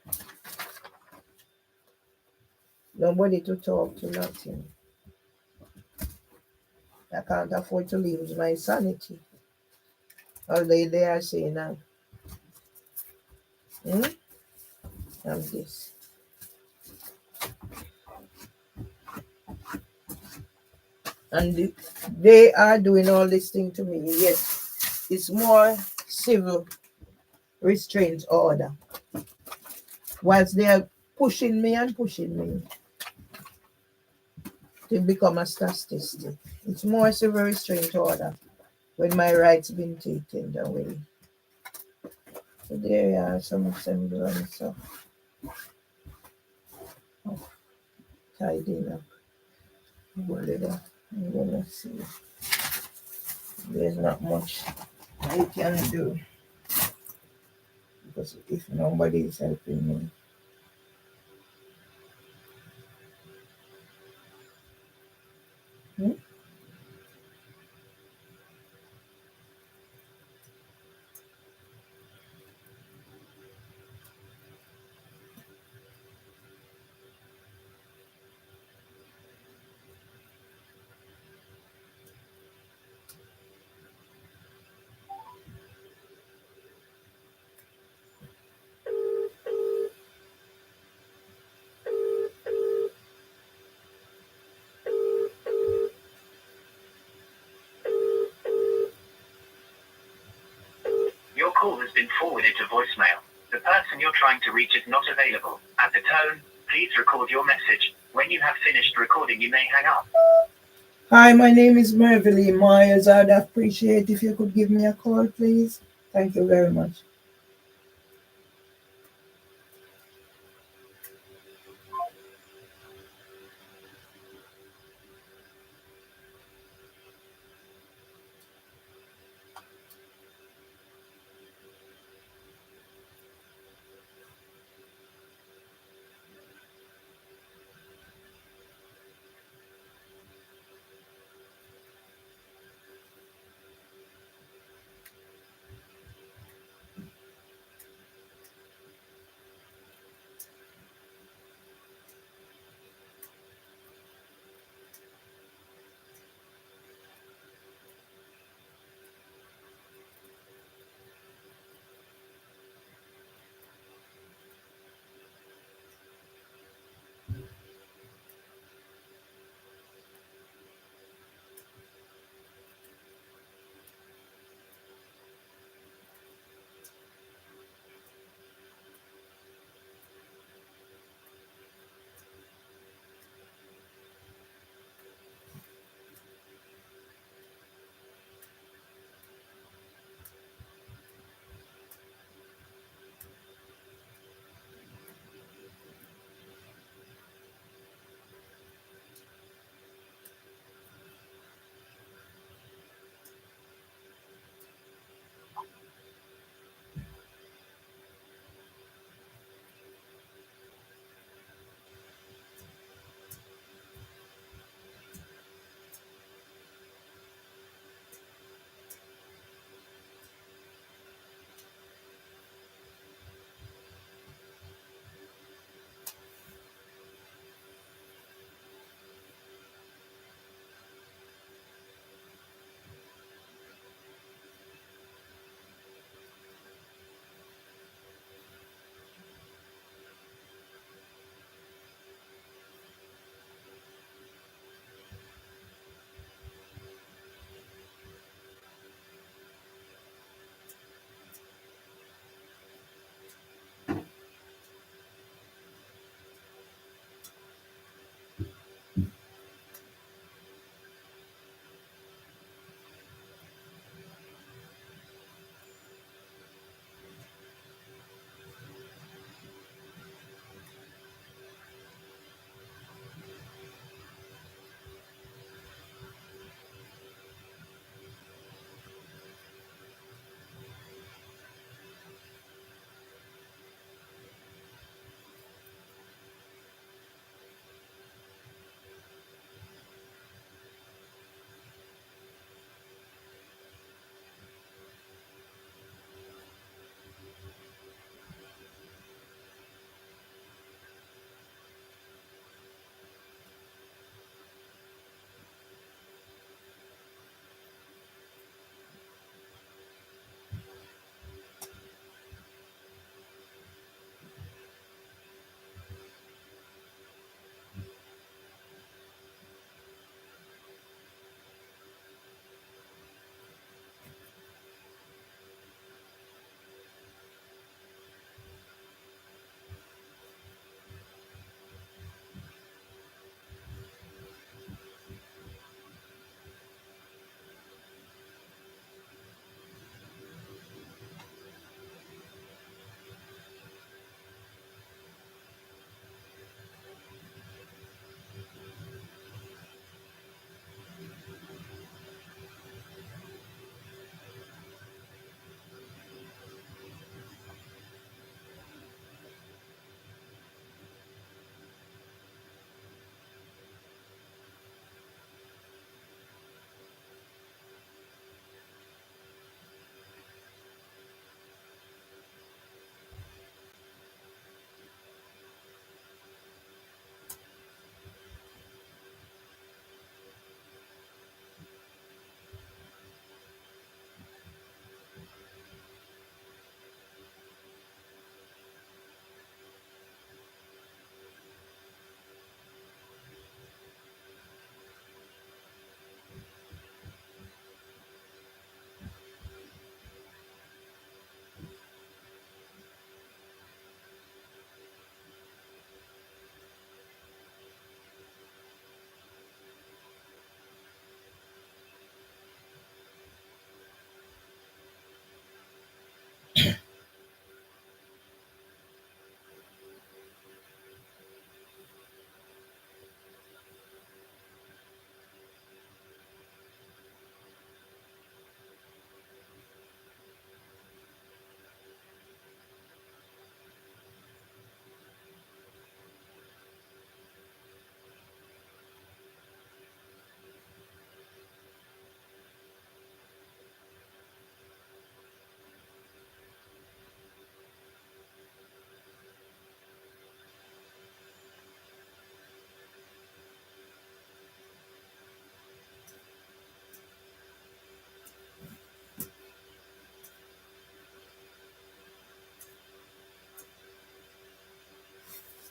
Nobody to talk to, nothing. I can't afford to lose my sanity. All they are saying, hmm? I'm this. And they are doing all this thing to me, yet it's more civil restraint order. Whilst they are pushing me to become a statistic. It's more civil restraint order when my rights been taken away. So there are some semblance of tidying up. I'm gonna see. There's not much I can do because if nobody is helping me. Hmm?
Your call has been forwarded to voicemail. The person you're trying to reach is not available. At the tone, please record your message. When you have finished recording, you may hang up.
Hi, my name is Mervily Myers. I'd appreciate if you could give me a call, please. Thank you very much.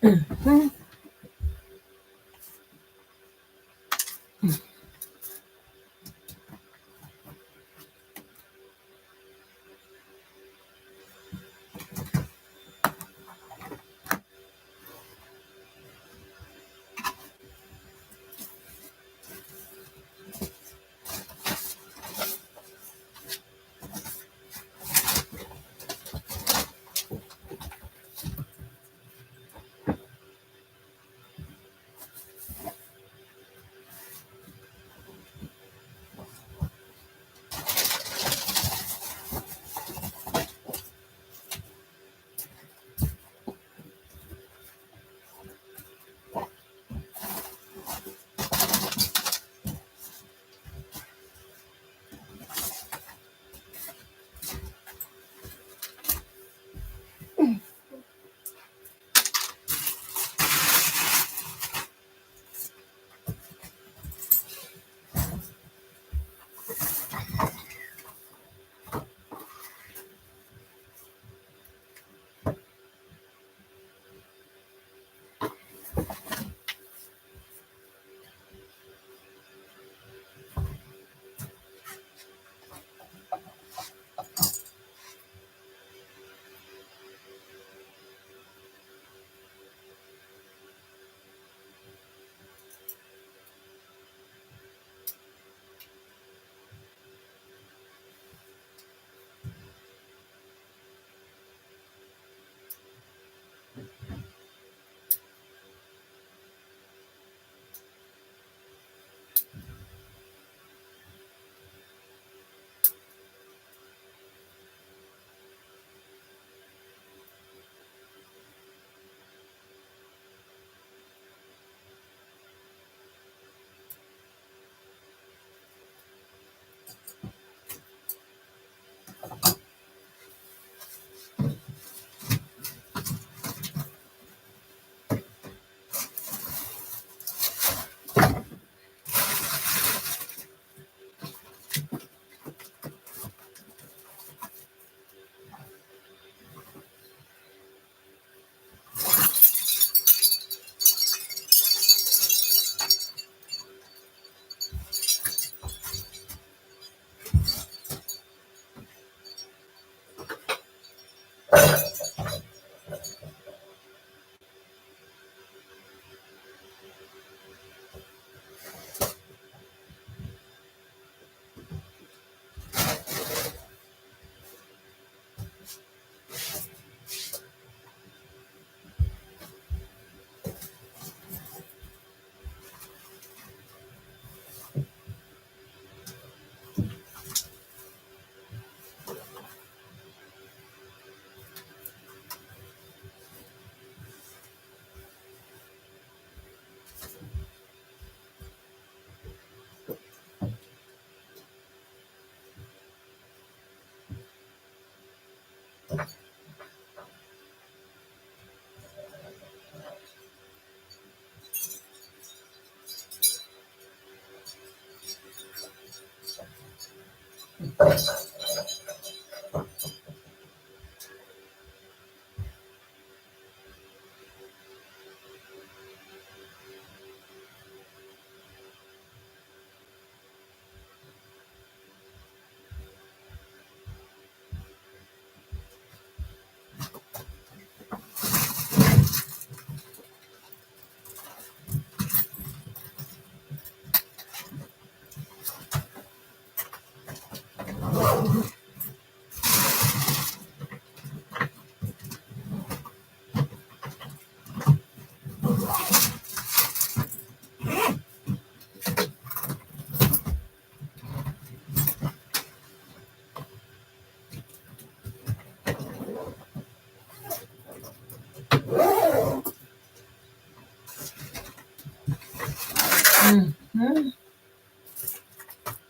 Mhm.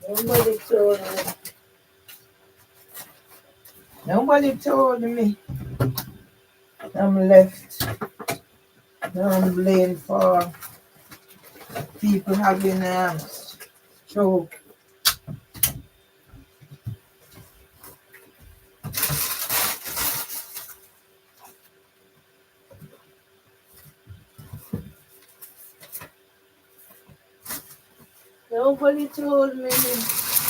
Nobody told me. Nobody told me I'm left. I'm blamed for people having stroke. Nobody told me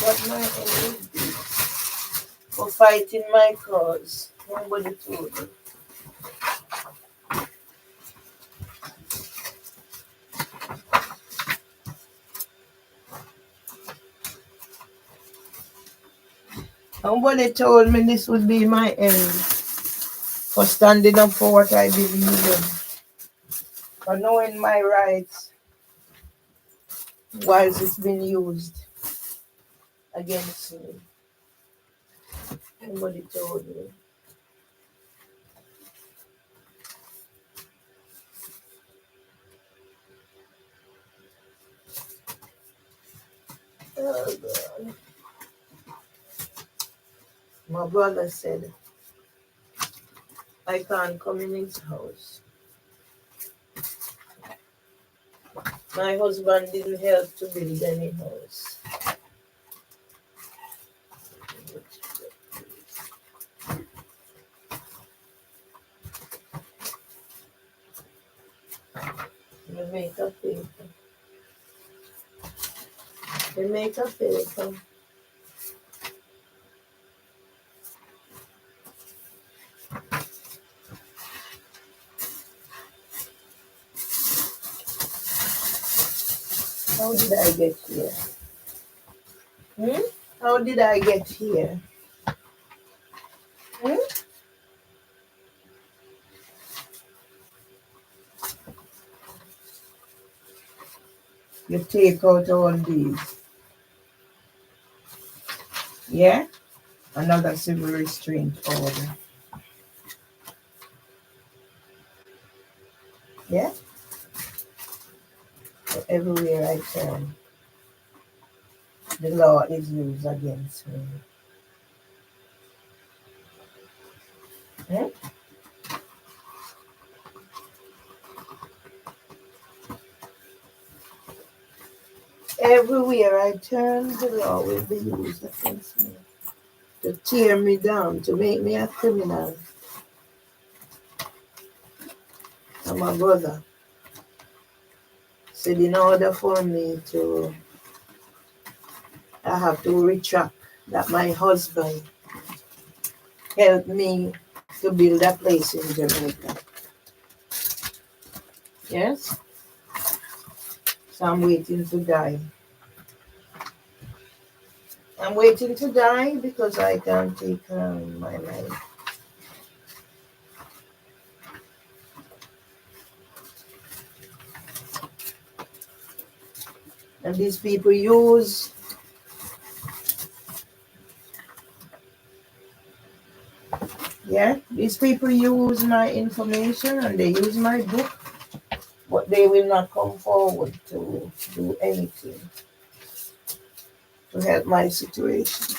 what my end would be for fighting my cause. Nobody told me. Nobody told me this would be my end for standing up for what I believe in, for knowing my rights whilst it's been used against me. Nobody told me. Oh God. My brother said I can't come in his house. My husband didn't help to build any house. We make a paper. We make a paper. How did I get here? How did I get here? You take out all these. Yeah? Another civil restraint order. Yeah? So everywhere I turn, the law is used against me. Everywhere I turn, the law will be used against me. To tear me down, to make me a criminal. And my brother said in order for me to, I have to retract that my husband helped me to build a place in Jamaica. Yes? So I'm waiting to die. I'm waiting to die because I can't take my life. And these people use these people use my information and they use my book, but they will not come forward to do anything to help my situation.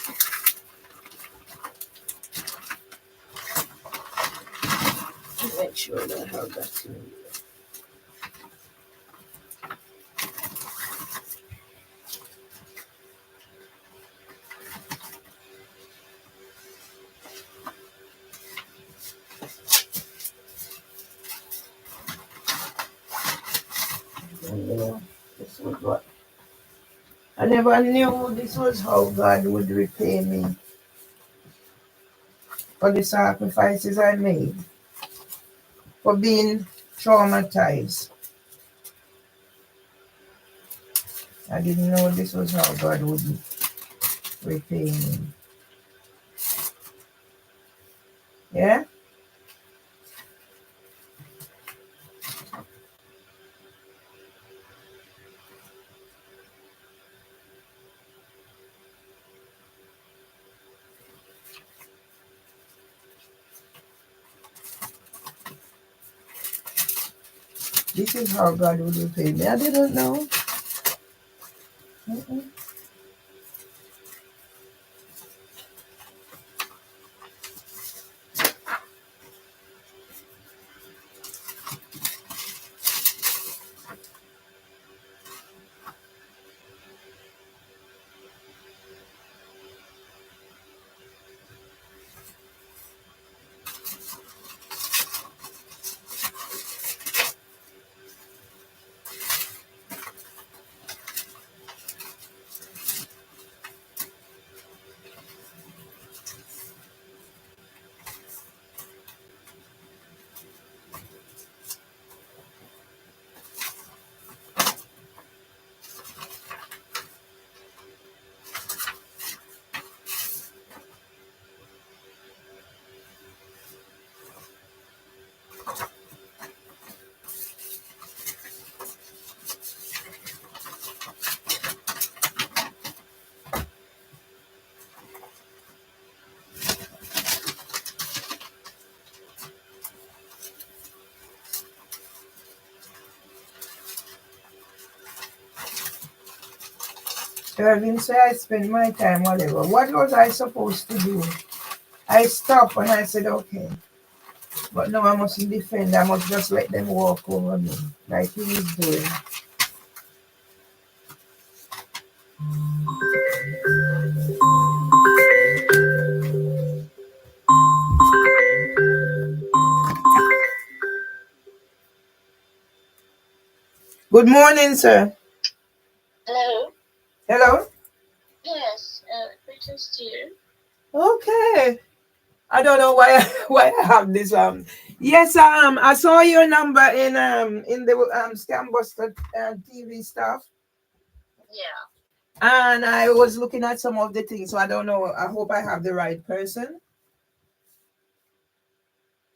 Make sure that I have that in this was what I never knew this was how God would repay me for the sacrifices I made, for being traumatized. I didn't know this was how God would repay me. Yeah? This is how God would repay me. I didn't know. Mm-mm. Irving say I spend my time, whatever. What was I supposed to do? I stopped and I said, okay. But no, I mustn't defend. I must just let them walk over me like he is doing. Good morning, sir.
Hello.
Hello?
Yes. Greetings to you.
Okay. I don't know why why I have this yes, I saw your number in the Scam Buster TV stuff.
Yeah.
And I was looking at some of the things, so I don't know. I hope I have the right person.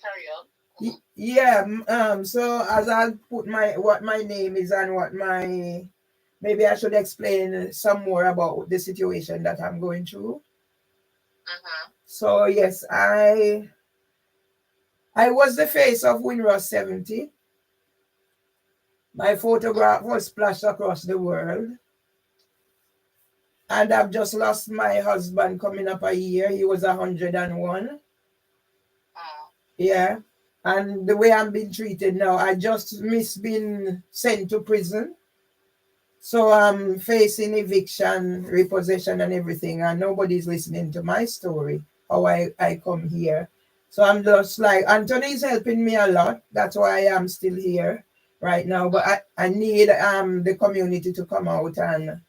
Carry on.
Yeah. So as I put what my name is and what my maybe I should explain some more about the situation that I'm going through. So yes, I was the face of Winross 70. My photograph was splashed across the world. And I've just lost my husband coming up a year. He was 101. Yeah. And the way I'm being treated now, I just miss being sent to prison. So I'm facing eviction, repossession, and everything, and nobody's listening to my story, how I come here. So I'm just like, Anthony's helping me a lot. That's why I'm still here right now. But I need the community to come out and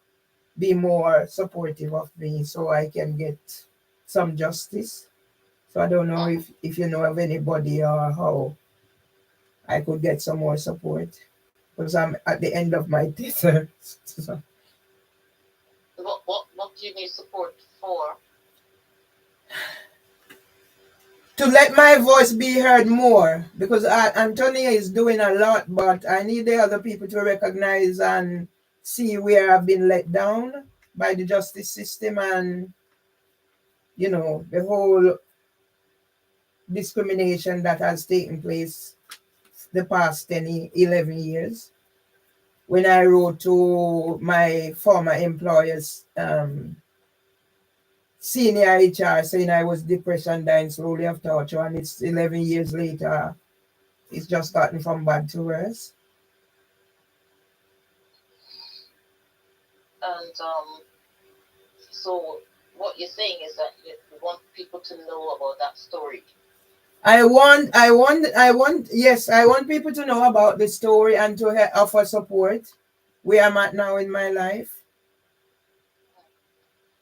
be more supportive of me so I can get some justice. So I don't know if you know of anybody or how I could get some more support because I'm at the end of my tether. So,
What do you need support for?
to let my voice be heard more because Antonia is doing a lot, but I need the other people to recognize and see where I've been let down by the justice system and the whole discrimination that has taken place the past 10, 11 years. When I wrote to my former employer's senior HR saying I was depressed and dying slowly of torture, and it's 11 years later, it's just gotten from bad to worse.
And so what you're saying is that you want people to know about that story.
Yes, I want people to know about the story and to offer support where I'm at now in my life.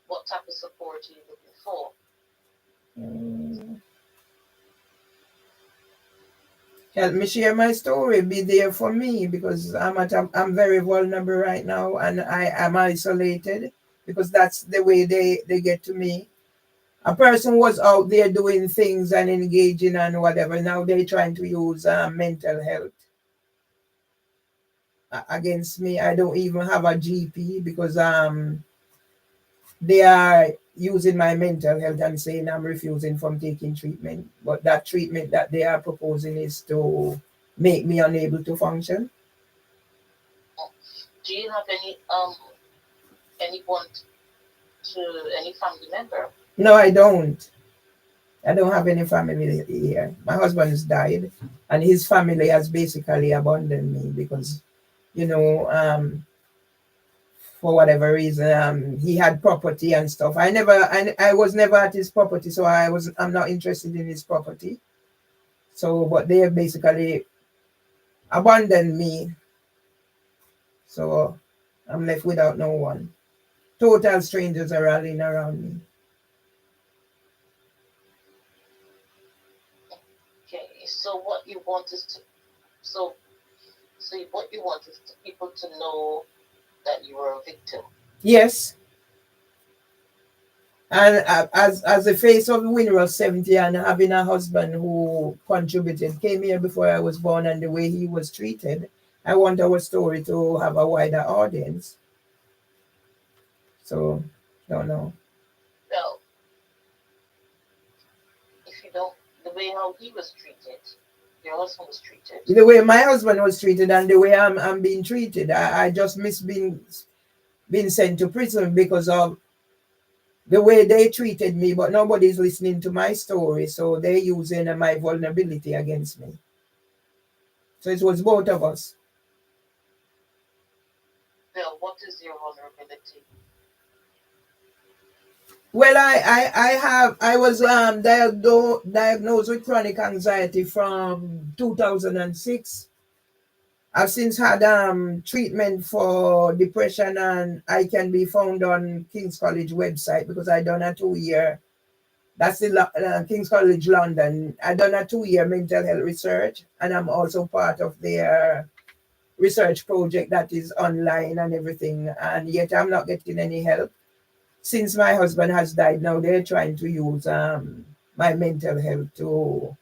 What type of support are you looking for?
Help me share my story. Be there for me because I'm very vulnerable right now and I am isolated because that's the way they get to me. A person was out there doing things and engaging and whatever. Now they're trying to use mental health against me. I don't even have a GP because they are using my mental health and saying I'm refusing from taking treatment. But that treatment that they are proposing is to make me unable to function.
Do you have anyone any family member?
No, I don't. I don't have any family here. My husband has died, and his family has basically abandoned me because, you know, for whatever reason, he had property and stuff. I was never at his property, so I'm not interested in his property. So, but they have basically abandoned me. So, I'm left without no one. Total strangers are rallying around me.
Okay, so what you want is to so so what you want is people to know that you were a victim.
Yes. And as the face of Winross 70 and having a husband who contributed, came here before I was born and the way he was treated, I want our story to have a wider audience. So, don't know.
Well, if you don't, the way how he was treated, your husband was treated.
The way my husband was treated and the way I'm being treated, I just miss being been sent to prison because of the way they treated me, but nobody's listening to my story, so they're using my vulnerability against me. So it was both of us.
Bill, what is your vulnerability?
Well, I was diagnosed with chronic anxiety from 2006. I've since had treatment for depression, and I can be found on King's College website because I done a 2 year. That's in King's College London. I done a 2 year mental health research, and I'm also part of their research project that is online and everything. And yet I'm not getting any help. Since my husband has died, now they're trying to use my mental health to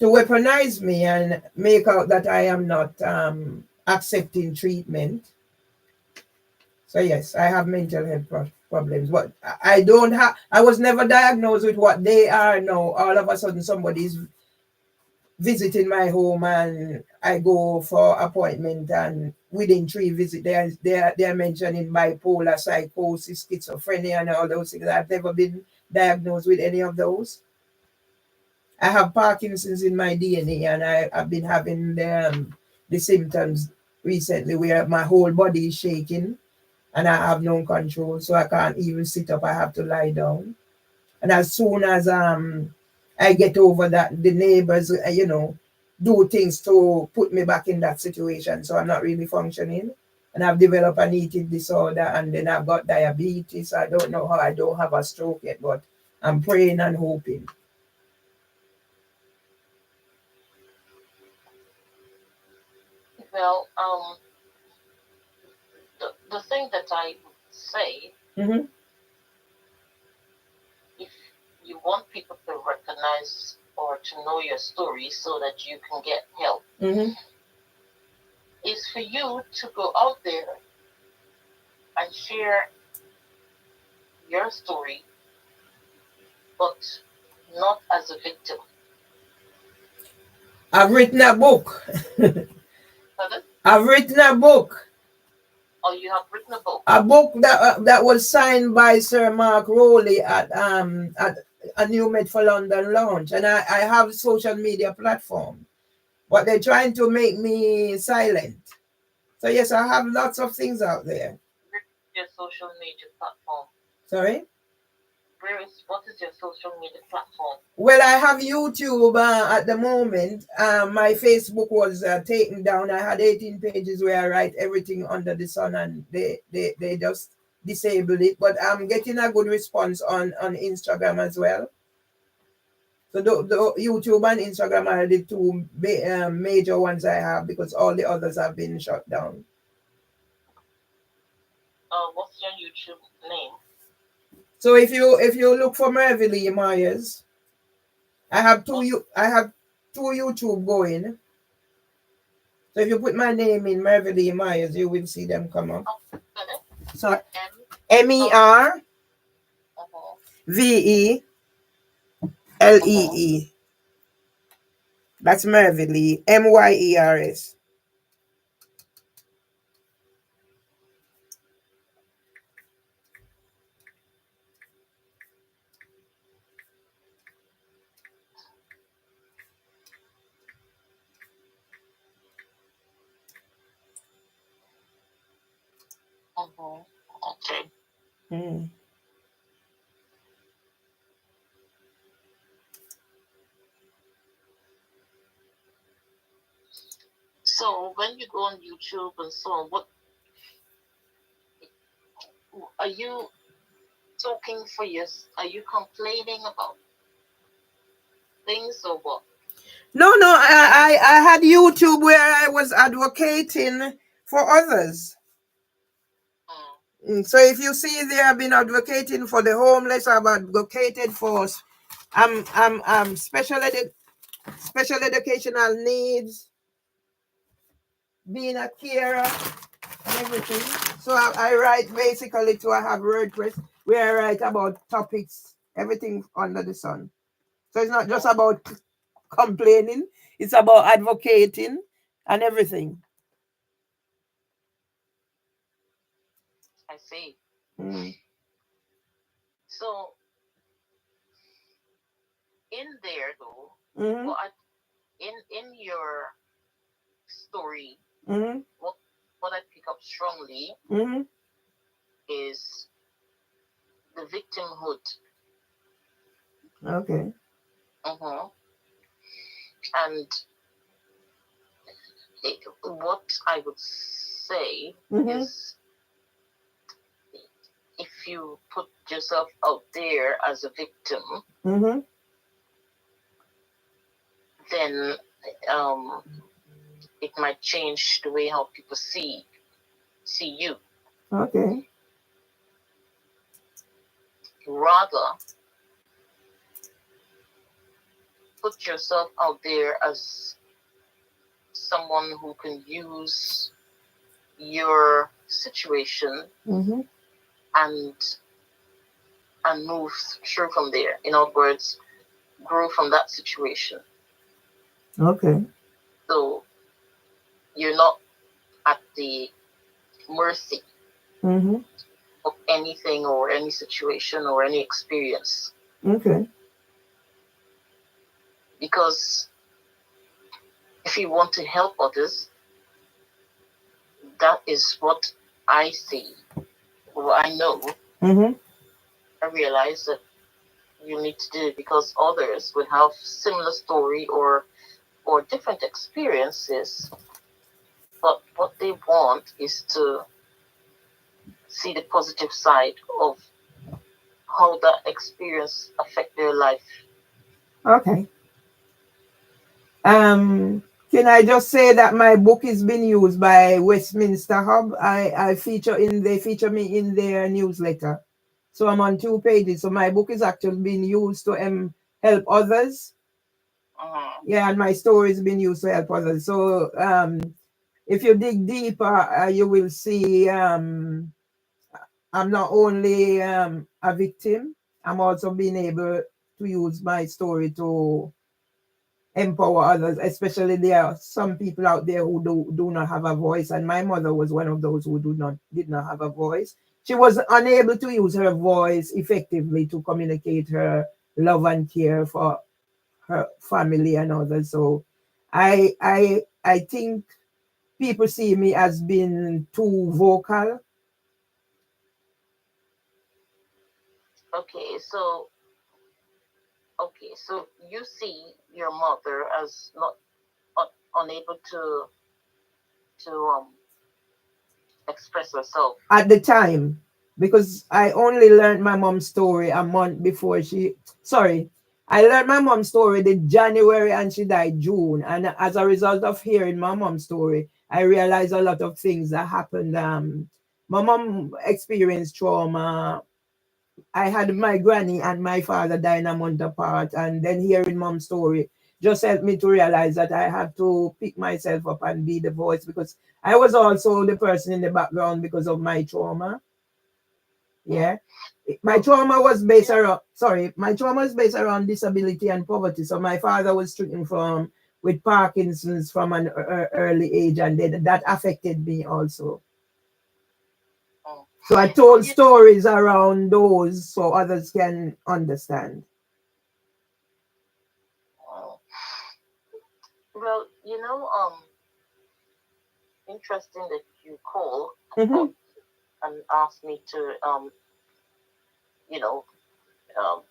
weaponize me and make out that I am not accepting treatment. So yes, I have mental health problems, but I don't have. I was never diagnosed with what they are now. All of a sudden, somebody's visiting my home, and I go for appointment, and within 3 visits, they're mentioning bipolar, psychosis, schizophrenia, and all those things. I've never been diagnosed with any of those. I have Parkinson's in my DNA, and I've been having the symptoms recently where my whole body is shaking and I have no control, so I can't even sit up. I have to lie down. And as soon as I get over that, the neighbors, do things to put me back in that situation. So I'm not really functioning. And I've developed an eating disorder, and then I've got diabetes. I don't know how I don't have a stroke yet, but I'm praying and hoping.
Well, the thing that I would say,
Mm-hmm.
if you want people to recognize or to know your story so that you can get help,
Mm-hmm.
is for you to go out there and share your story, but not as a victim.
I've written a book.
Pardon?
I've written a book.
Or you have written a book.
A book that was signed by Sir Mark Rowley at a New Med for London launch, and I have social media platform, but they're trying to make me silent. So yes, I have lots of things out there.
Where is your social media platform?
Sorry.
What is your social media platform?
Well, I have YouTube at the moment. My Facebook was taken down. I had 18 pages where I write everything under the sun, and they just disabled it. But I'm getting a good response on Instagram as well. So the YouTube and Instagram are the two major ones I have, because all the others have been shut down.
What's your YouTube name?
So if you look for Merville Myers, I have two YouTube going. So if you put my name in Merville Myers, you will see them come up.
Okay.
So MERVELLEE. That's Merville, MYERS.
Okay.
Hmm.
So when you go on YouTube and so on, what are you talking for your? Are you complaining about things or what?
No, I had YouTube where I was advocating for others. So if you see there, I've been advocating for the homeless. I've advocated for special educational needs, being a carer, and everything. So I write basically to I have WordPress where I write about topics, everything under the sun. So it's not just about complaining; it's about advocating and everything.
I see.
Mm.
So in there though,
Mm-hmm.
what in your story,
Mm-hmm.
what I pick up strongly
Mm-hmm.
is the victimhood.
Okay.
Mm-hmm. And what I would say
Mm-hmm.
is, if you put yourself out there as a victim,
Mm-hmm.
then um, it might change the way how people see you.
Okay.
Rather, put yourself out there as someone who can use your situation
Mm-hmm.
and move through from there. In other words, grow from that situation.
Okay.
So you're not at the mercy
Mm-hmm.
of anything or any situation or any experience.
Okay.
Because if you want to help others, that is what I see, what I know.
Mm-hmm.
I realize that you need to do, because others would have similar story or different experiences, but what they want is to see the positive side of how that experience affect their life.
Okay. Can I just say that my book is being used by Westminster Hub? They feature me in their newsletter. So I'm on 2 pages. So my book is actually being used to help others. Yeah, and my story is being used to help others. So if you dig deeper, you will see I'm not only a victim, I'm also being able to use my story to empower others, especially there are some people out there who do not have a voice, and my mother was one of those who did not have a voice. She was unable to use her voice effectively to communicate her love and care for her family and others. So I think people see me as being too vocal.
Okay, so you see your mother as not unable to express herself.
At the time, because I only learned my mom's story a month before I learned my mom's story the January and she died June. And as a result of hearing my mom's story, I realized a lot of things that happened. My mom experienced trauma. I had my granny and my father dying a month apart, and then hearing mom's story just helped me to realize that I have to pick myself up and be the voice, because I was also the person in the background because of my trauma. Yeah. My trauma was based around disability and poverty. So my father was stricken with Parkinson's from an early age, and then that affected me also. So I told stories around those so others can understand.
Well, interesting that you call
Mm-hmm.
and ask me to you know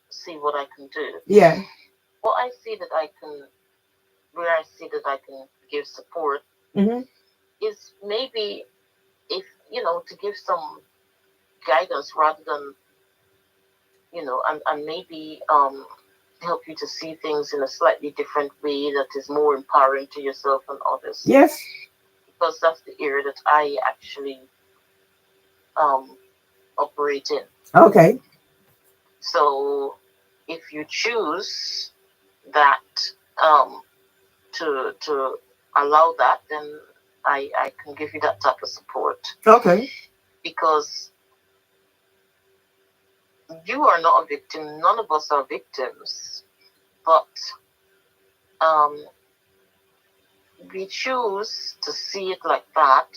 see what I can do.
Yeah.
What I see that I can, where I see that I can give support,
Mm-hmm.
is maybe, if to give some guidance rather than and maybe help you to see things in a slightly different way that is more empowering to yourself and others.
Yes.
Because that's the area that I actually operate in.
Okay.
So if you choose that, um, to allow that, then I can give you that type of support.
Okay.
Because you are not a victim. None of us are victims. But we choose to see it like that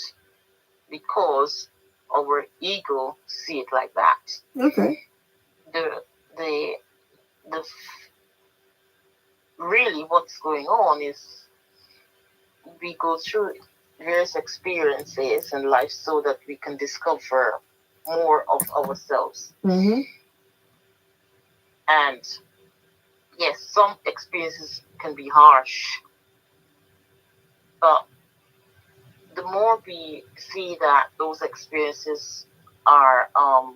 because our ego see it like that.
Okay.
The the the really what's going on is we go through various experiences in life so that we can discover more of ourselves.
Mm-hmm.
And yes, some experiences can be harsh, but the more we see that those experiences are, how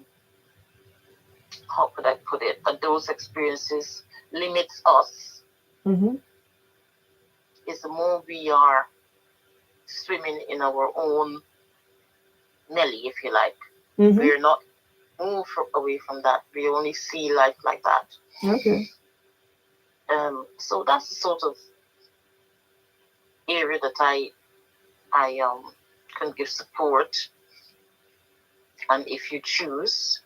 could I put it, that those experiences limits us,
Mm-hmm.
is the more we are swimming in our own belly, if you like.
Mm-hmm.
We're not move away from that. We only see life like that.
Okay.
So that's the sort of area that I can give support. And if you choose,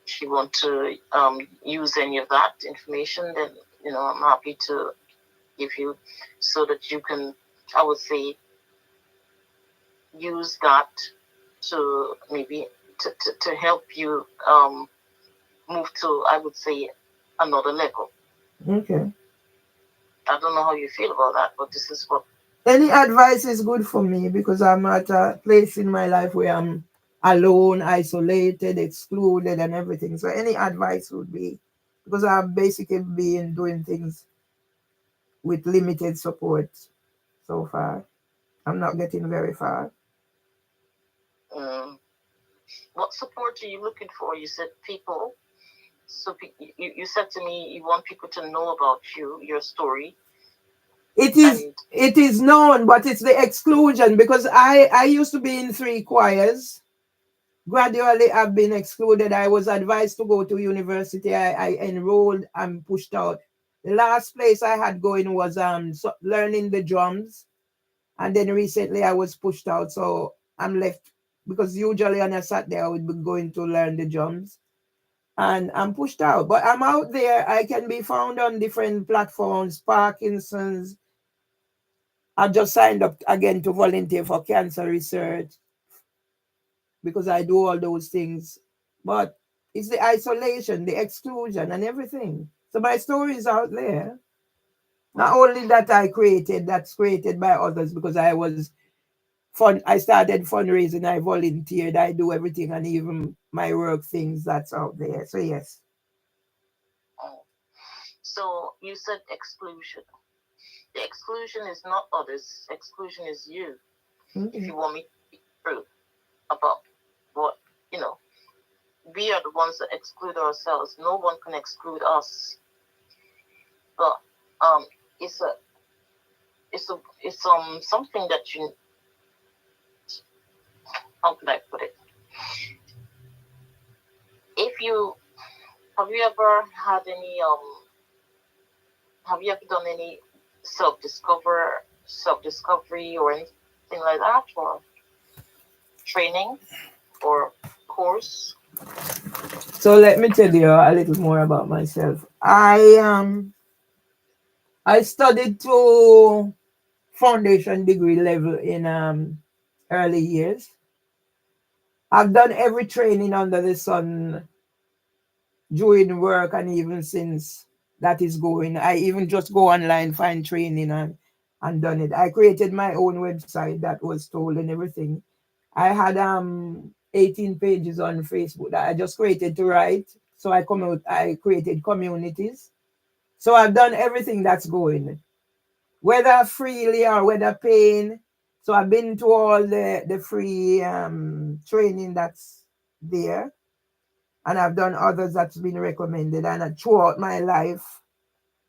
if you want to use any of that information, then I'm happy to give you, so that you can, I would say, use that to maybe to help you move to, I would say, another level.
Okay.
I don't know how you feel about that, but this is what.
Any advice is good for me because I'm at a place in my life where I'm alone, isolated, excluded, and everything. So any advice would be because I've basically been doing things with limited support so far. I'm not getting very far.
Um, what support are you looking for? You said people. So you said to me you want people to know about you, your story,
It is
and
it is known, but it's the exclusion because I used to be in 3 choirs. Gradually, I've been excluded. I was advised to go to university. I enrolled and pushed out. The last place I had going was learning the drums, and then recently I was pushed out. So I'm left because usually on a Saturday I would be going to learn the drums, and I'm pushed out. But I'm out there. I can be found on different platforms. Parkinson's. I've just signed up again to volunteer for cancer research because I do all those things. But it's the isolation, the exclusion, and everything. So my story is out there. Not only that that's created by others because I was fun. I started fundraising, I volunteered, I do everything, and even my work things that's out there. So yes.
oh, so you said exclusion. The exclusion is not others. Exclusion is you. If
Okay.
you want me to be true about what you know, we are the ones that exclude ourselves. No one can exclude us. But um, it's a it's something that you, how could I put it? If you have you ever had any have you ever done any self discovery or anything like that, or training or course?
So let me tell you a little more about myself. I studied to foundation degree level in early years. I've done every training under the sun during work and even since that is going. I even just go online, find training and done it. I created my own website that was told and everything. I had 18 pages on Facebook that I just created to write. So I created communities. So I've done everything that's going, whether freely or whether paying. So I've been to all the free training that's there, and I've done others that's been recommended. And throughout my life,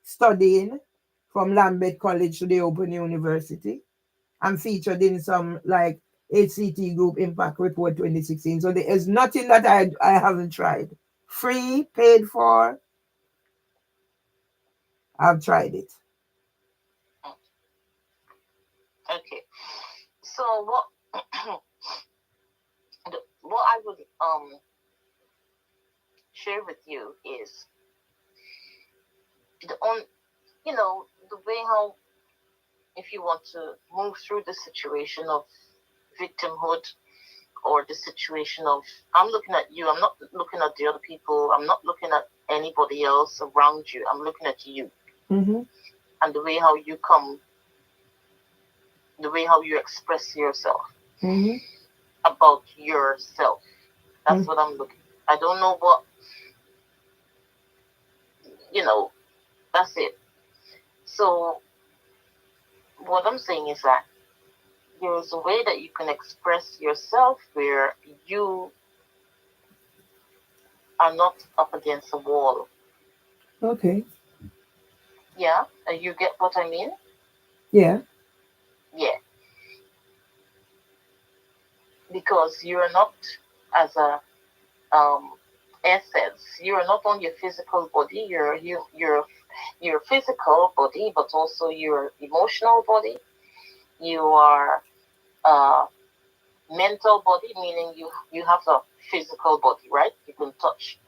studying from Lambeth College to the Open University, I'm featured in some like HCT Group Impact Report 2016. So there is nothing that I haven't tried. Free, paid for, I've tried it.
Okay. So what what I would share with you is the on the way how, if you want to move through the situation of victimhood, or the situation of, I'm looking at you, I'm not looking at the other people, I'm not looking at anybody else around you, I'm looking at you.
Mm-hmm.
And the way how you come, the way how you express yourself,
Mm-hmm.
about yourself. That's
Mm-hmm.
what I'm looking. I don't know what, you know, that's it. So what I'm saying is that there's a way that you can express yourself where you are not up against a wall.
Okay.
Yeah, you get what I mean?
Yeah.
Yeah, because you're not as a essence. You're not on your physical body. Your physical body, but also your emotional body. You are a mental body, meaning you have a physical body, right? You can touch,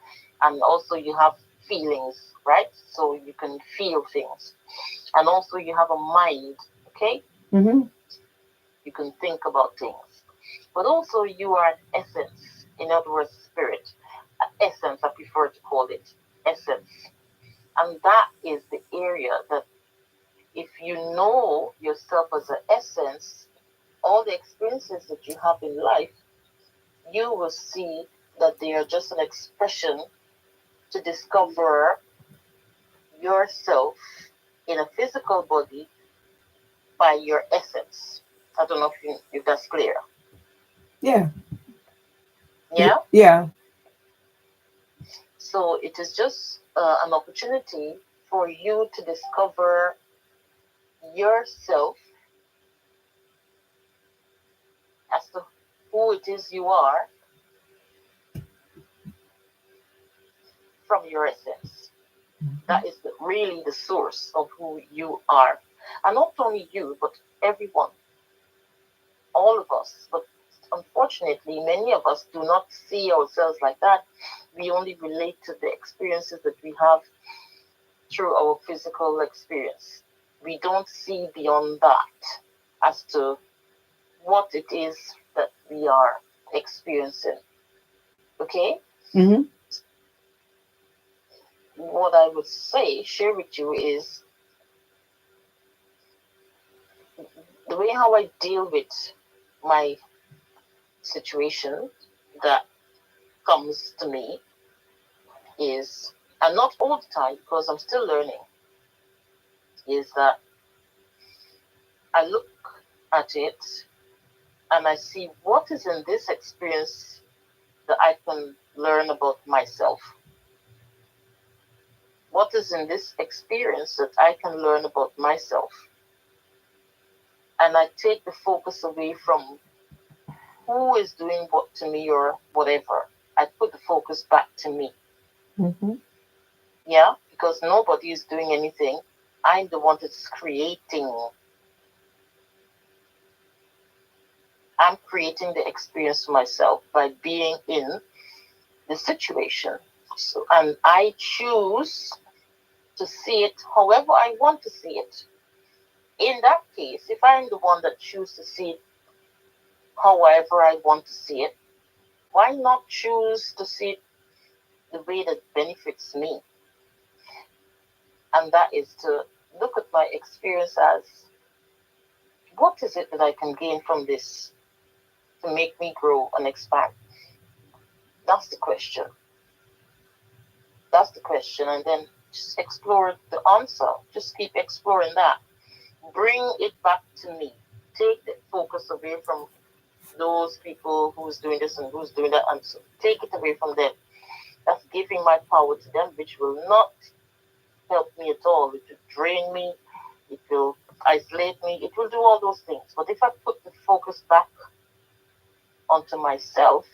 and also you have feelings, right? So you can feel things, and also you have a mind. Okay,
Mm-hmm.
you can think about things, but also you are an essence. In other words, spirit. Essence, I prefer to call it essence. And that is the area that if you know yourself as an essence, all the experiences that you have in life, you will see that they are just an expression to discover yourself in a physical body by your essence. I don't know if that's clear.
Yeah.
Yeah?
Yeah.
So it is just an opportunity for you to discover yourself as to who it is you are from your essence. That is really the source of who you are. And not only you, but everyone, all of us. But unfortunately, many of us do not see ourselves like that. We only relate to the experiences that we have through our physical experience. We don't see beyond that as to what it is that we are experiencing. Okay?
Mm-hmm.
What I would say, share with you, is the way how I deal with my situation that comes to me is, and not all the time because I'm still learning, is that I look at it and I see what is in this experience that I can learn about myself. What is in this experience that I can learn about myself? And I take the focus away from who is doing what to me or whatever. I put the focus back to me.
Mm-hmm.
Yeah, because nobody is doing anything. I'm the one that's creating. I'm creating the experience for myself by being in the situation. So, and I choose to see it however I want to see it. In that case, if I'm the one that chooses to see it however I want to see it, why not choose to see it the way that benefits me? And that is to look at my experience as, what is it that I can gain from this to make me grow and expand? That's the question. That's the question. And then just explore the answer. Just keep exploring that. Bring it back to me. Take the focus away from those people who's doing this and who's doing that, and so take it away from them. That's giving my power to them, which will not help me at all. It will drain me. It will isolate me. It will do all those things. But if I put the focus back onto myself,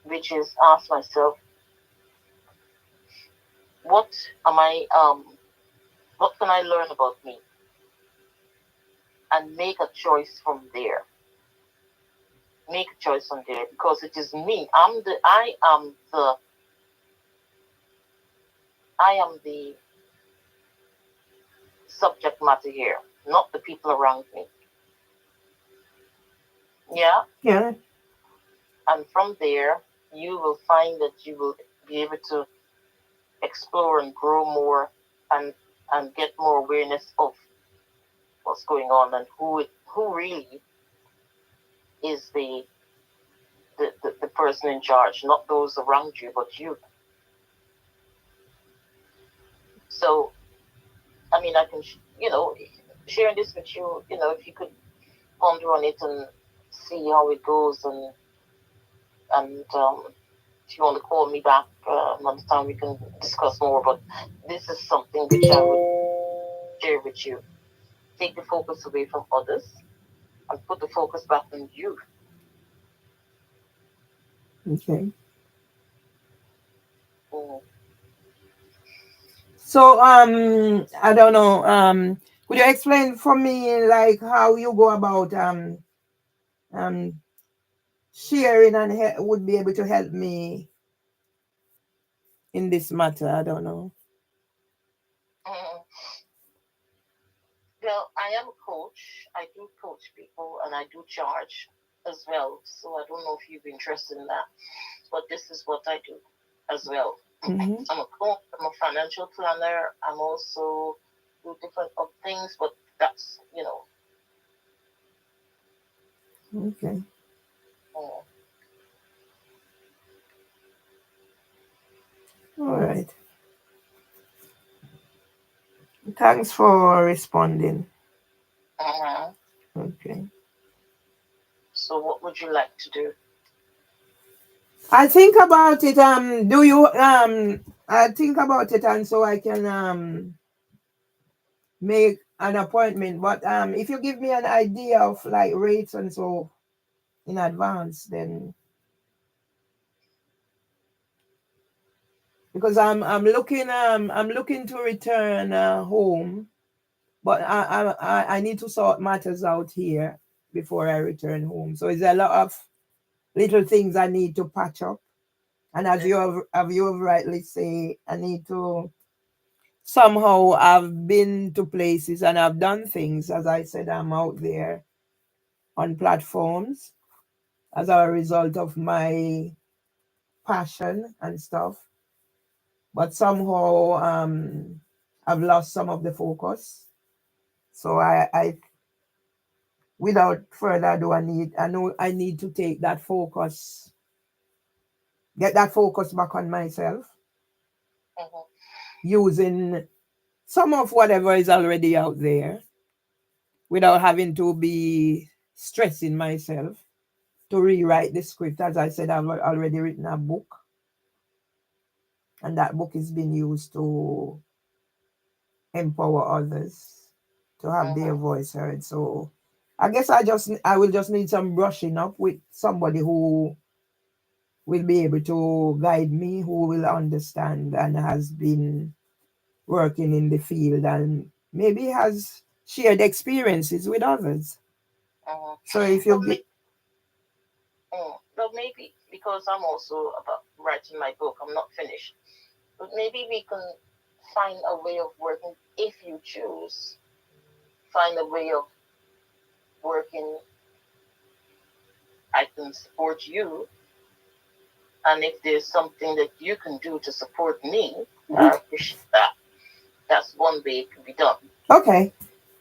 which is ask myself, what am I? What can I learn about me? And make a choice from there. Make a choice from there because it is me. I am the subject matter here, not the people around me. Yeah.
Yeah.
And from there, you will find that you will be able to explore and grow more, and get more awareness of what's going on, and who really is the person in charge, not those around you, but you. So, I mean, I can, sharing this with you, if you could ponder on it and see how it goes, and if you want to call me back another time, we can discuss more. But this is something which I would share with you. Take the focus away from others and put the focus back on you.
Okay.
Mm.
So I don't know. Could you explain for me like how you go about um sharing and would be able to help me in this matter? I don't know.
Mm. Well, I am a coach. I do coach people and I do charge as well. So I don't know if you'd be interested in that, but this is what I do as well.
Mm-hmm.
I'm a coach, I'm a financial planner, I'm also do different other things, but that's.
Okay.
Mm.
All right. Thanks for responding.
Mhm.
Okay.
So what would you like to do?
I think about it. Do you I think about it, and so I can make an appointment. But if you give me an idea of like rates and so in advance, then because I'm looking to return home, but I need to sort matters out here before I return home. So it's a lot of little things I need to patch up. And as you have rightly say, I need to somehow I've been to places and I've done things. As I said, I'm out there on platforms as a result of my passion and stuff. But somehow I've lost some of the focus. So I without further ado, I know I need to take that focus, get that focus back on myself
Mhm.
using some of whatever is already out there without having to be stressing myself to rewrite the script. As I said, I've already written a book, and that book is being used to empower others to have their
Mhm.
voice heard. So I guess I will just need some brushing up with somebody who will be able to guide me, who will understand and has been working in the field and maybe has shared experiences with others.
Mhm.
So if you
Well,
get
maybe because I'm also about writing my book, I'm not finished. But maybe we can find a way of working if you choose. Find a way of working. I can support you, and if there's something that you can do to support me, I appreciate that. That's one way it can be done.
okay.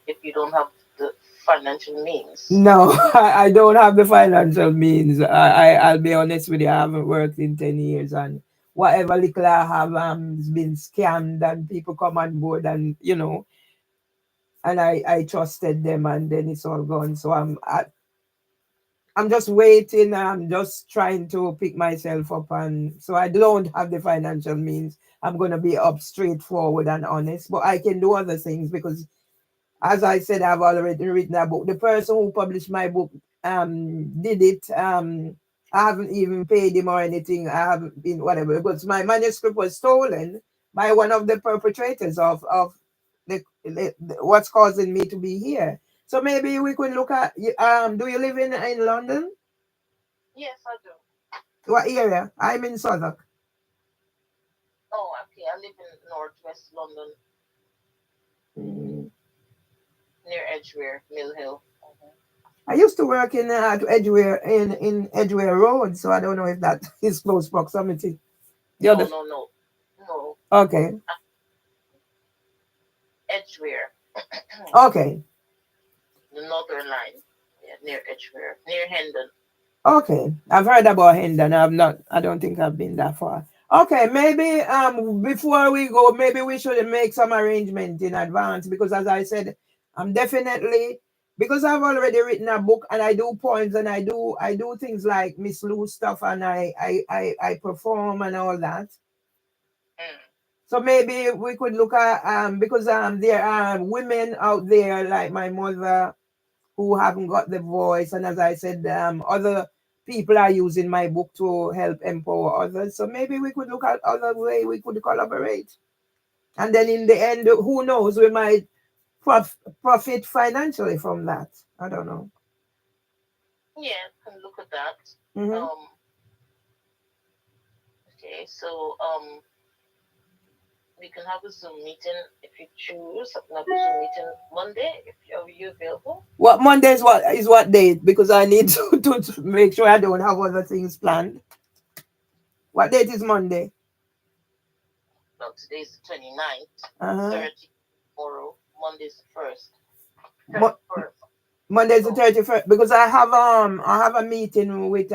If you don't have the financial means.
No, I don't have the financial means. I'll be honest with you. I haven't worked in 10 years, and whatever little I have has been scammed, and people come on board, and and I trusted them, and then it's all gone. So I'm just waiting. I'm just trying to pick myself up, and so I don't have the financial means. I'm gonna be up straightforward and honest, but I can do other things because as I said, I've already written a book. The person who published my book did it. I haven't even paid him or anything. I haven't been whatever because my manuscript was stolen by one of the perpetrators of what's causing me to be here. So maybe we could look at. Do you live in London?
Yes, I do.
What area? I'm in Southwark.
Oh, okay. I live in northwest London,
Mm,
near Edgware, Mill Hill. Mhm.
I used to work in Edgware in Edgware Road, so I don't know if that is close proximity. The
No,
other,
no, no, no.
okay,
Edgeware,
okay,
the northern line, yeah, near Edgeware, near Hendon.
okay. I've heard about Hendon. I've not. I don't think I've been that far. Okay, maybe before we go, maybe we should make some arrangement in advance because, as I said, I'm definitely because I've already written a book and I do poems and I do things like Miss Lou stuff and I perform and all that.
Mm.
So maybe we could look at because there are women out there like my mother who haven't got the voice, and as I said, other people are using my book to help empower others. So maybe we could look at other way we could collaborate, and then in the end, who knows, we might profit financially from that. I don't know.
Yeah, can look at that.
Hmm.
Um, okay, so we can have a Zoom meeting if you choose. I can have a Zoom meeting Monday if you available.
What Monday is what date? Because I need to make sure I don't have other things planned. What date is Monday?
Well, today's the 29th,
Uh-huh.
30 tomorrow. Monday's the first,
Mo-
31st.
Monday is the
So
31st because I have a meeting with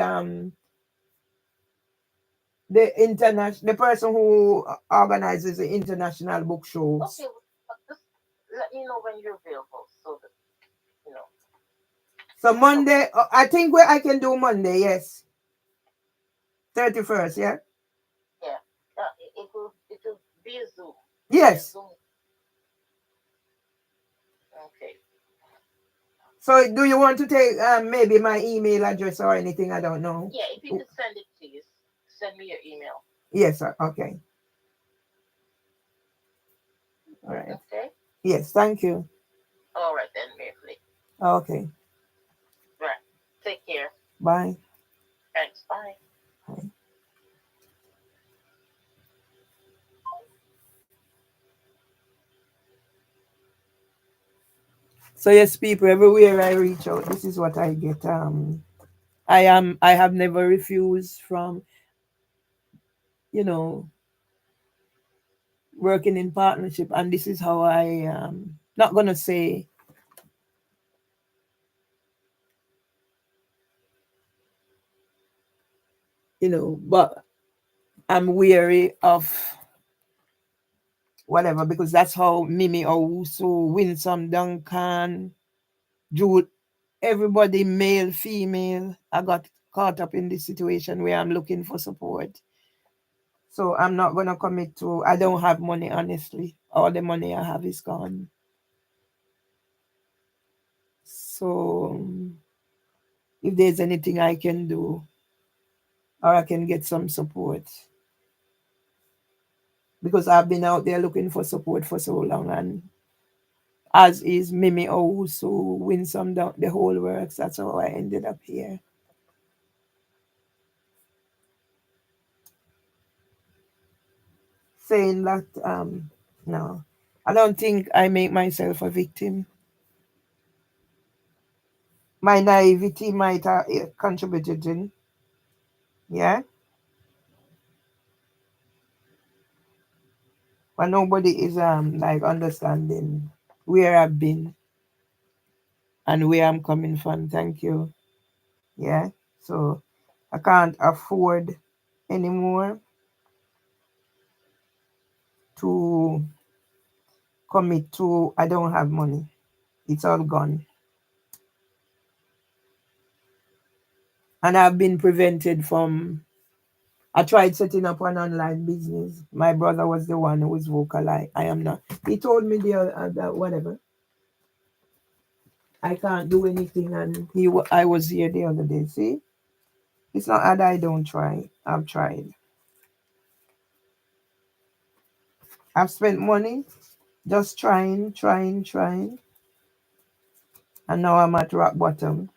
the person who organizes the international book
okay,
shows.
well, just let me know when you're available so that you know
So
we can.
Monday, I think where I can do Monday, yes, 31st, yeah,
Yeah, it will be a Zoom. Yeah,
yes.
Zoom. Okay.
So do you want to take maybe my email address or anything? I don't know.
Yeah, if you could send it, please send me your email.
Yes, sir. Okay. All right.
Okay.
Yes, thank you.
All right then, Mary.
Okay.
Right. Take care.
Bye.
Thanks. Bye.
Bye. So yes, people, everywhere I reach out, this is what I get. I have never refused from, you know, working in partnership, and this is how I not gonna say, but I'm weary of whatever because that's how Mimi Owusu, Winsome Duncan, Jude, everybody, male, female, I got caught up in this situation where I'm looking for support. So I'm not gonna commit to. I don't have money, honestly. All the money I have is gone. So if there's anything I can do, or I can get some support, because I've been out there looking for support for so long, and as is Mimi Owusu, Winsome, the whole works. That's how I ended up here. Saying that, no, I don't think I make myself a victim. My naivety might have contributed in, yeah, but nobody is like understanding where I've been and where I'm coming from. Thank you. Yeah, so I can't afford anymore to commit to. I don't have money. It's all gone. And I've been prevented from. I tried setting up an online business. My brother was the one who was vocal. I am not. He told me that whatever. I can't do anything, and I was here the other day. See, it's not that I don't try. I've tried. I've spent money just trying, trying, trying, and now I'm at rock bottom.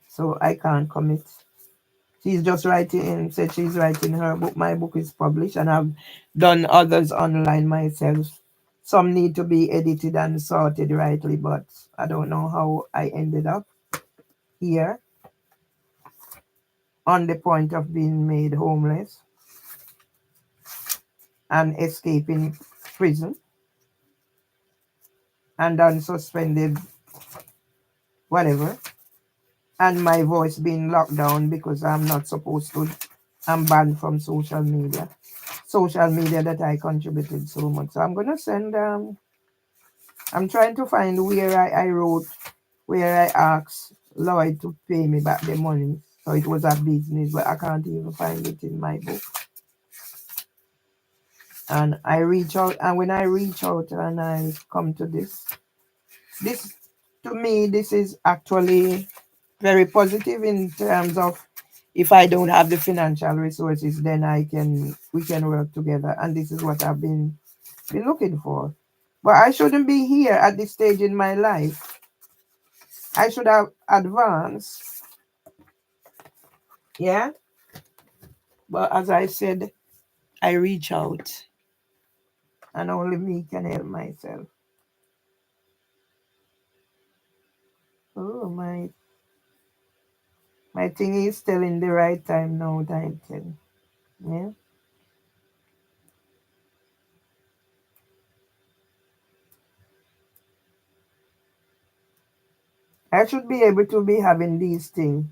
So I can't commit. She's just writing, said she's writing her book. My book is published, and I've done others online myself. Some need to be edited and sorted rightly, but I don't know how I ended up. here on the point of being made homeless and escaping prison and unsuspended whatever, and my voice being locked down because I'm not supposed to. I'm banned from social media that I contributed so much. So I'm gonna send. I'm trying to find where I wrote where I asked Lloyd to pay me back the money. So it was a business, but I can't even find it in my book. And I reach out, and when I reach out and I come to this to me, this is actually very positive in terms of if I don't have the financial resources, then we can work together. And this is what I've been looking for. But I shouldn't be here at this stage in my life. I should have advanced, yeah. But as I said, I reach out, and only me can help myself. Oh, my thing is telling the right time now, time 10. Yeah. I should be able to be having these things.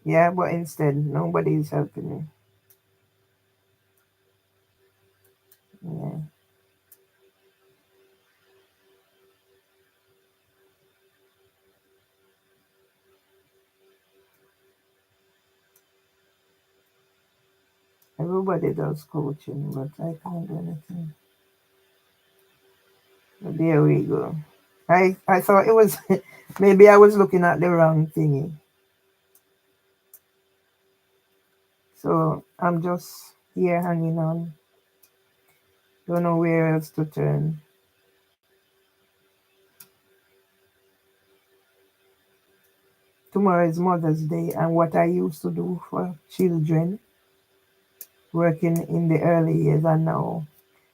Yeah, but instead, nobody is helping me. Yeah. Everybody does coaching, but I can't do anything. But there we go. I thought it was maybe I was looking at the wrong thingy. So I'm just here hanging on. Don't know where else to turn. Tomorrow is Mother's Day, and what I used to do for children working in the early years, and now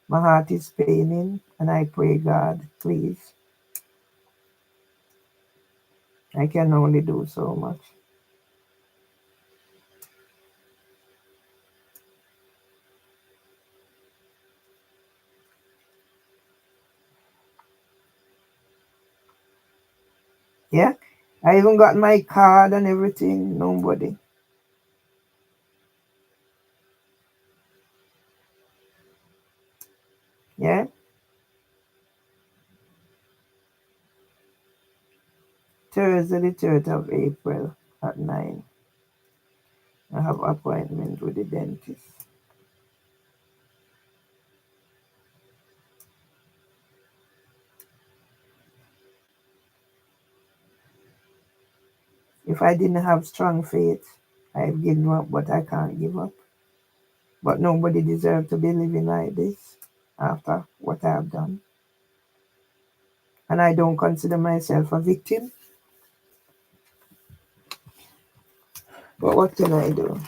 my heart is paining, and I pray, God, please, I can only do so much. Yeah, I even got my card and everything. Nobody. Yeah, Thursday, the 3rd of April at 9. I have appointment with the dentist. If I didn't have strong faith, I've given up, but I can't give up. But nobody deserves to be living like this after what I have done. And I don't consider myself a victim. But what can I do?